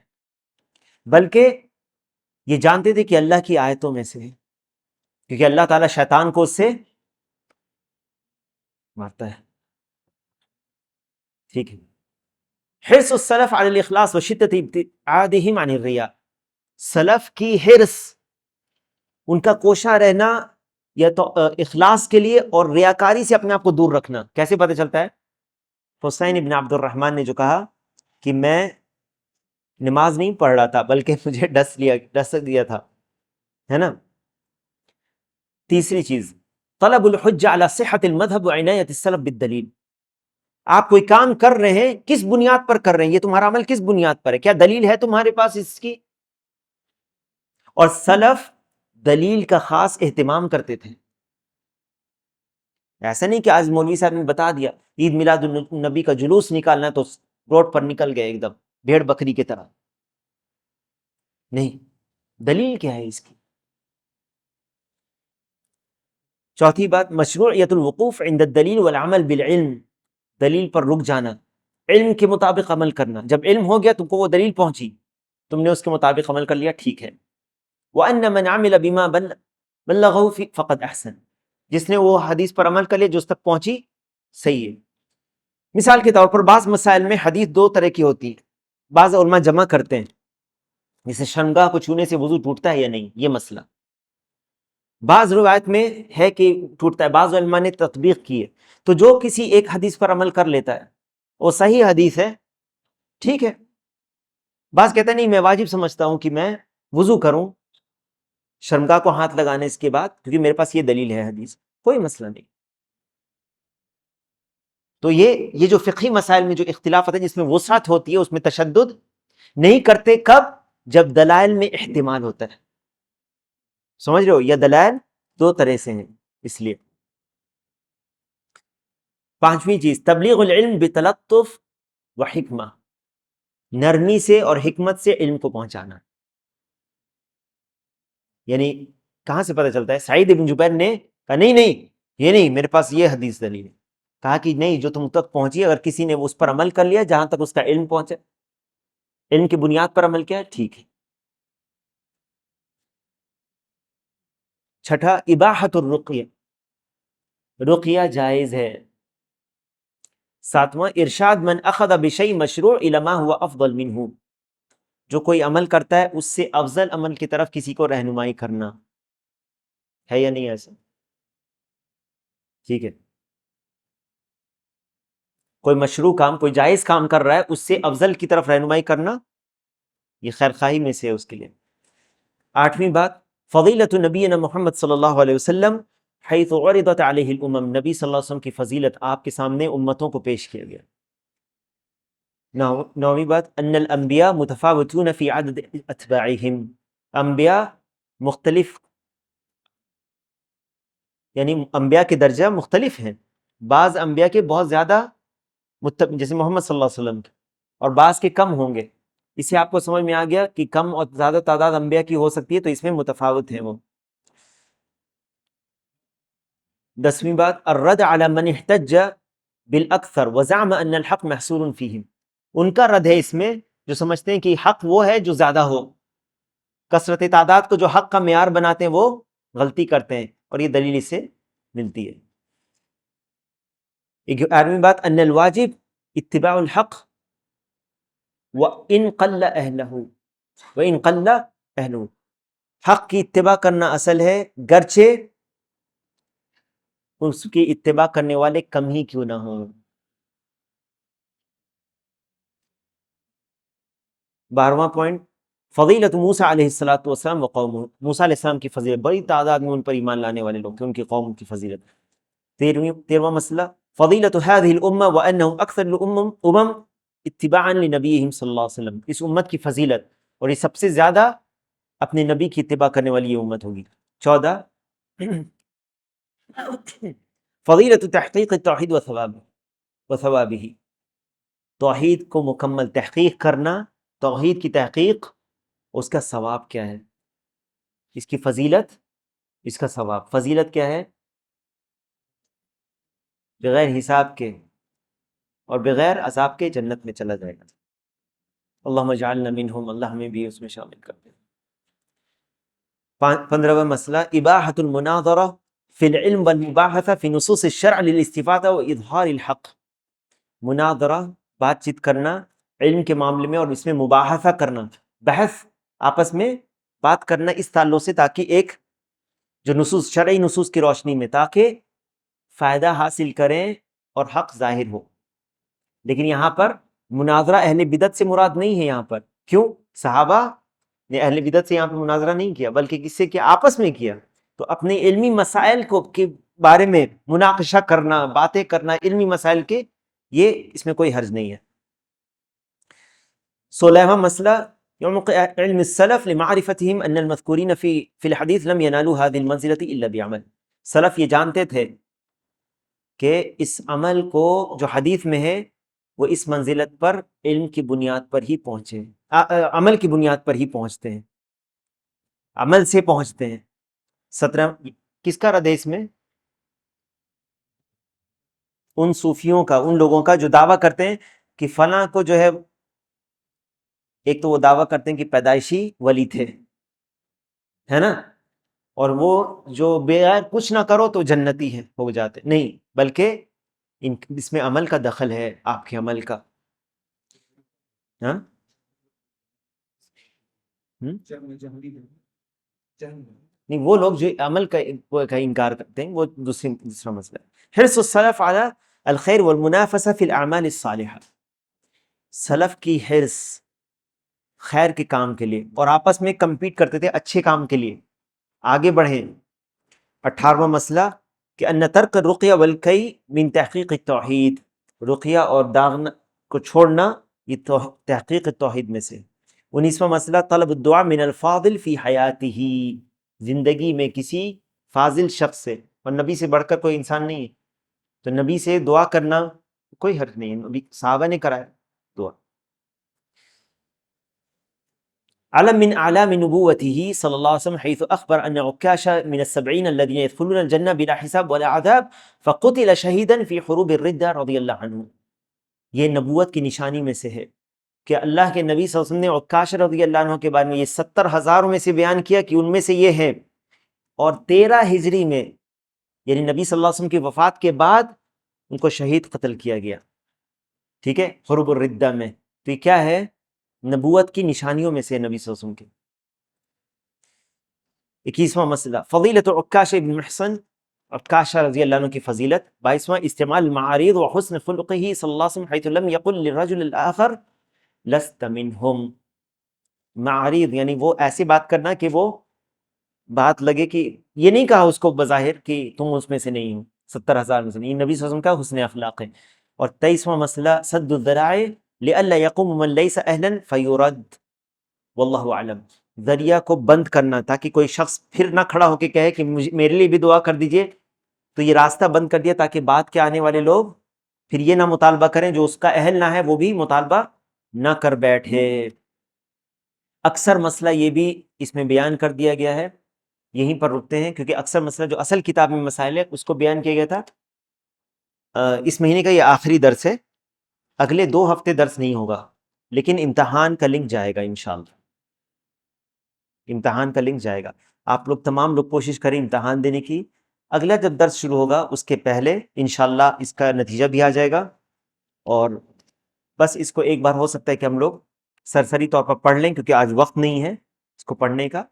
بلکہ یہ جانتے تھے کہ اللہ کی آیتوں میں سے ہے، کیونکہ اللہ تعالیٰ شیطان کو اس سے مارتا ہے۔ ٹھیک ہے۔ حرص السلف علی الاخلاص وشدت ابتعادہم عن الریا، سلف کی حرص، ان کا کوشاں رہنا یا تو اخلاص کے لیے اور ریاکاری سے اپنے آپ کو دور رکھنا۔ کیسے پتہ چلتا ہے؟ حسین ابن عبد الرحمن نے جو کہا کہ میں نماز نہیں پڑھ رہا تھا بلکہ مجھے ڈس دیا تھا، ہے نا۔ تیسری چیز، طلب الحجہ علی صحت المذہب وعنایت السلف بالدلیل۔ آپ کوئی کام کر رہے ہیں، کس بنیاد پر کر رہے ہیں؟ یہ تمہارا عمل کس بنیاد پر ہے؟ کیا دلیل ہے تمہارے پاس اس کی؟ اور سلف دلیل کا خاص اہتمام کرتے تھے۔ ایسا نہیں کہ آج مولوی صاحب نے بتا دیا عید میلاد النبی کا جلوس نکالنا ہے تو روڈ پر نکل گئے ایک دم بھیڑ بکری کی طرح، نہیں، دلیل کیا ہے اس کی؟ چوتھی بات، مشروعیت الوقوف عند الدلیل والعمل بالعلم، دلیل پر رک جانا، علم کے مطابق عمل کرنا۔ جب علم ہو گیا تم کو وہ دلیل پہنچی، تم نے اس کے مطابق عمل کر لیا، ٹھیک ہے۔ وَأَنَّ مَنْ عَمِلَ بِمَا بَلَّغَهُ فَقَدْ أَحْسَنَ، جس نے وہ حدیث پر عمل کر لیا جو اس تک پہنچی، صحیح ہے۔ مثال کے طور پر بعض مسائل میں حدیث دو طرح کی ہوتی ہے، بعض علماء جمع کرتے ہیں، جیسے شرمگاہ کو چھونے سے وضو ٹوٹتا ہے یا نہیں، یہ مسئلہ بعض روایت میں ہے کہ ٹوٹتا ہے، بعض علماء نے تطبیق کی ہے۔ تو جو کسی ایک حدیث پر عمل کر لیتا ہے وہ صحیح حدیث ہے، ٹھیک ہے۔ بعض کہتا ہے نہیں، میں واجب سمجھتا ہوں کہ میں وضو کروں شرمگاہ کو ہاتھ لگانے اس کے بعد، کیونکہ میرے پاس یہ دلیل ہے حدیث، کوئی مسئلہ نہیں۔ تو یہ جو فقہی مسائل میں جو اختلافات ہیں جس میں وسعت ہوتی ہے، اس میں تشدد نہیں کرتے۔ کب؟ جب دلائل میں احتمال ہوتا ہے، سمجھ رہے ہو؟ یا دلائل دو طرح سے ہیں، اس لیے۔ پانچویں چیز، تبلیغ العلم بتلطف و حکمہ، نرمی سے اور حکمت سے علم کو پہنچانا۔ یعنی کہاں سے پتہ چلتا ہے؟ سعید بن جبیر نے کہا نہیں نہیں، یہ نہیں، میرے پاس یہ حدیث دلیل ہے۔ کہا کہ نہیں، جو تم تک پہنچی، اگر کسی نے اس پر عمل کر لیا جہاں تک اس کا علم پہنچے، علم کی بنیاد پر عمل کیا ہے، ٹھیک ہے۔ چھٹا، اباحت الرقیہ، رقیہ جائز ہے۔ ساتواں، ارشاد من اخذ بشیء مشروع الی ما هو افضل منہ، جو کوئی عمل کرتا ہے اس سے افضل عمل کی طرف کسی کو رہنمائی کرنا، ہے یا نہیں ایسا؟ ٹھیک ہے، کوئی مشروع کام، کوئی جائز کام کر رہا ہے، اس سے افضل کی طرف رہنمائی کرنا، یہ خیر خواہی میں سے ہے اس کے لیے۔ آٹھویں بات، فضیلت نبینا محمد صلی اللہ علیہ وسلم حیث عرضت علیہ الامم، نبی صلی اللہ علیہ وسلم کی فضیلت آپ کے سامنے امتوں کو پیش کیا گیا۔ نویں بات، ان الانبیاء متفاوتون فی عدد اتباعہم، انبیاء مختلف، یعنی انبیاء کے درجہ مختلف ہیں، بعض انبیاء کے بہت زیادہ جیسے محمد صلی اللہ علیہ وسلم کے، اور بعض کے کم ہوں گے۔ اس سے آپ کو سمجھ میں آ گیا کہ کم اور زیادہ تعداد انبیاء کی ہو سکتی ہے، تو اس میں متفاوت ہیں وہ۔ 10ویں بات، الرد علی من احتج بالاکثر وزعم ان الحق محصور فیہم، ان کا رد ہے اس میں جو سمجھتے ہیں کہ حق وہ ہے جو زیادہ ہو، کثرت تعداد کو جو حق کا معیار بناتے ہیں وہ غلطی کرتے ہیں، اور یہ دلیل اس سے ملتی ہے۔ 11ویں بات، ان الواجب اتباع الحق وَإِن قَلَّ أَهْلَهُ وَإِن قَلَّ أَهْلُهُ، حق کی اتباع کرنا اصل ہے گرچہ اس کی اتباع کرنے والے کم ہی کیوں نہ ہوں۔ 12واں پوائنٹ، فضیلت موسیٰ علیہ السلام وقومہ، موسیٰ علیہ السلام کی فضیلت، بڑی تعداد میں ان پر ایمان لانے والے لوگ تھے، ان کی قوم کی فضیلت۔ 13واں مسئلہ، فضیلت هذه الامہ وانہم اکثر الامم اتباعا لنبیہم صلی اللہ علیہ وسلم، اس امت کی فضیلت، اور یہ سب سے زیادہ اپنے نبی کی اتباع کرنے والی یہ امت ہوگی۔ 14 فضیلت تحقیق التوحید وثوابہ، توحید کو مکمل تحقیق کرنا، توحید کی تحقیق، اس کا ثواب کیا ہے، اس کی فضیلت، اس کا ثواب۔ فضیلت کیا ہے؟ بغیر حساب کے اور بغیر عذاب کے جنت میں چلا جائے گا۔ اللہم اجعلنا منہم، اللہ ہمیں بھی اس میں شامل کر دے۔ 15واں مسئلہ، اباحۃ المناظرہ فی العلم والمباحثہ فی نصوص الشرع للاستفادہ واظہار الحق، مناظرہ بات چیت کرنا علم کے معاملے میں، اور اس میں مباحثہ کرنا، بحث، آپس میں بات کرنا اس تعلق سے تاکہ ایک جو نصوص، شرعی نصوص کی روشنی میں، تاکہ فائدہ حاصل کریں اور حق ظاہر ہو۔ لیکن یہاں پر مناظرہ اہل بدعت سے مراد نہیں ہے یہاں پر، کیوں؟ صحابہ نے اہل بدعت سے یہاں پر مناظرہ نہیں کیا، بلکہ کس سے کیا؟ آپس میں کیا۔ تو اپنے علمی مسائل کو کے بارے میں مناقشہ کرنا، باتیں کرنا علمی مسائل کے، یہ اس میں کوئی حرج نہیں ہے۔ 16واں مسئلہ، يعمق علم السلف لمعرفتهم ان المذکورین فی الحدیث لم ینالوا هذه المنزلة الا بعمل، سلف یہ جانتے تھے کہ اس عمل کو جو حدیث میں ہے وہ اس منزلت پر علم کی بنیاد پر ہی پہنچے، عمل کی بنیاد پر ہی پہنچتے ہیں، عمل سے پہنچتے ہیں۔ 17 کس کا رد ہے اس میں؟ ان صوفیوں کا، ان لوگوں کا جو دعویٰ کرتے ہیں کہ فلاں کو جو ہے، ایک تو وہ دعویٰ کرتے ہیں کہ پیدائشی ولی تھے، ہے نا، اور وہ جو بغیر کچھ نہ کرو تو جنتی ہے ہو جاتے، نہیں، بلکہ اس میں عمل کا دخل ہے، آپ کے عمل کا۔ ہاں نہیں، وہ لوگ جو عمل کا انکار کرتے ہیں وہ دوسرا مسئلہ ہے۔ حرص السلف علی الخیر والمنافسہ فی الاعمال الصالحہ، سلف کی حرص خیر کے کام کے لیے، اور آپس میں کمپیٹ کرتے تھے اچھے کام کے لیے، آگے بڑھیں۔ 18واں مسئلہ کہ ان ترک الرقیہ والکی من تحقیق التوحید، رقیہ اور داغنا کو چھوڑنا یہ تحقیق توحید میں سے۔ 19واں مسئلہ طلب الدعاء من الفاضل فی حیاتہ، زندگی میں کسی فاضل شخص سے، اور نبی سے بڑھ کر کوئی انسان نہیں ہے، تو نبی سے دعا کرنا کوئی حرج نہیں ہے، نبی صحابہ نے کرایا دعا۔ علم من اعلام نبوته صلی اللہ علیہ وسلم حيث اخبر ان عكاشة من السبعين الذين يدخلون الجنة بلا حساب ولا عذاب فقتل شهيدا في حروب الردة رضی اللہ عنہ، یہ نبوت کی نشانی میں سے ہے کہ اللہ کے نبی صلی اللہ علیہ وسلم نے عکاشہ رضی اللہ عنہ کے بارے میں یہ 70,000 میں سے بیان کیا کہ ان میں سے یہ ہے، اور 13 ہجری میں یعنی نبی صلی اللہ علیہ وسلم کی وفات کے بعد ان کو شہید قتل کیا گیا، ٹھیک ہے، حروب الردہ میں۔ تو یہ کیا ہے؟ نبوت کی نشانیوں میں سے نبی صلی اللہ علیہ وسلم کے۔ 21واں مسئلہ فضیلت عکاشہ بن محصن، عکاشہ رضی اللہ عنہ کی فضیلت۔ 22واں استعمال المعارض وحسن خلقہ صلی اللہ علیہ وسلم حيث لم يقل للرجل الآخر لست منهم، معارض یعنی وہ ایسی بات کرنا کہ وہ بات لگے کہ یہ نہیں کہا اس کو بظاہر کہ تم اس میں سے نہیں ہو، 70,000 میں سے نہیں، نبی صلی اللہ علیہ وسلم کا حسن اخلاق ہے۔ اور 23واں مسئلہ سد الذرائع لئلا يقوم من ليس اہلا فیرد، واللہ اعلم، ذریعہ کو بند کرنا تاکہ کوئی شخص پھر نہ کھڑا ہو کے کہے کہ میرے لیے بھی دعا کر دیجئے، تو یہ راستہ بند کر دیا تاکہ بعد کے آنے والے لوگ پھر یہ نہ مطالبہ کریں، جو اس کا اہل نہ ہے وہ بھی مطالبہ نہ کر بیٹھے۔ اکثر مسئلہ یہ بھی اس میں بیان کر دیا گیا ہے، یہیں پر رکتے ہیں کیونکہ اکثر مسئلہ جو اصل کتاب میں مسائل ہے اس کو بیان کیا گیا تھا۔ اس مہینے کا یہ آخری درس ہے، اگلے 2 ہفتے درس نہیں ہوگا، لیکن امتحان کا لنک جائے گا انشاءاللہ، امتحان کا لنک جائے گا۔ آپ لوگ تمام لوگ کوشش کریں امتحان دینے کی۔ اگلا جب درس شروع ہوگا اس کے پہلے انشاءاللہ اس کا نتیجہ بھی آ جائے گا، اور بس اس کو ایک بار ہو سکتا ہے کہ ہم لوگ سرسری طور پر پڑھ لیں کیونکہ آج وقت نہیں ہے اس کو پڑھنے کا،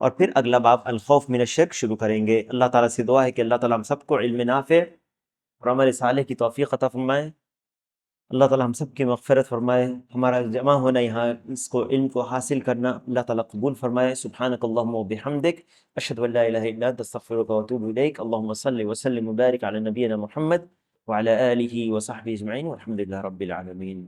اور پھر اگلا باب الخوف من الشرک شروع کریں گے۔ اللہ تعالیٰ سے دعا ہے کہ اللہ تعالیٰ ہم سب کو علم نافع اور عمل صالح کی توفیق عطا فرمائے۔ اللہ تعالیٰ ہم سب کی مغفرت فرمائے، ہمارا جمع ہونا یہاں اس کو علم کو حاصل کرنا اللہ تعالیٰ قبول فرمائے۔ سبحانک اللہم و بحمدک، اشہد ان لا الہ الا انت، استغفرک و اتوب الیک۔ اللہم صلی وسلم وبارک علی نبینا محمد وعلی آلہ وصحبہ اجمعین والحمد للہ رب العالمین۔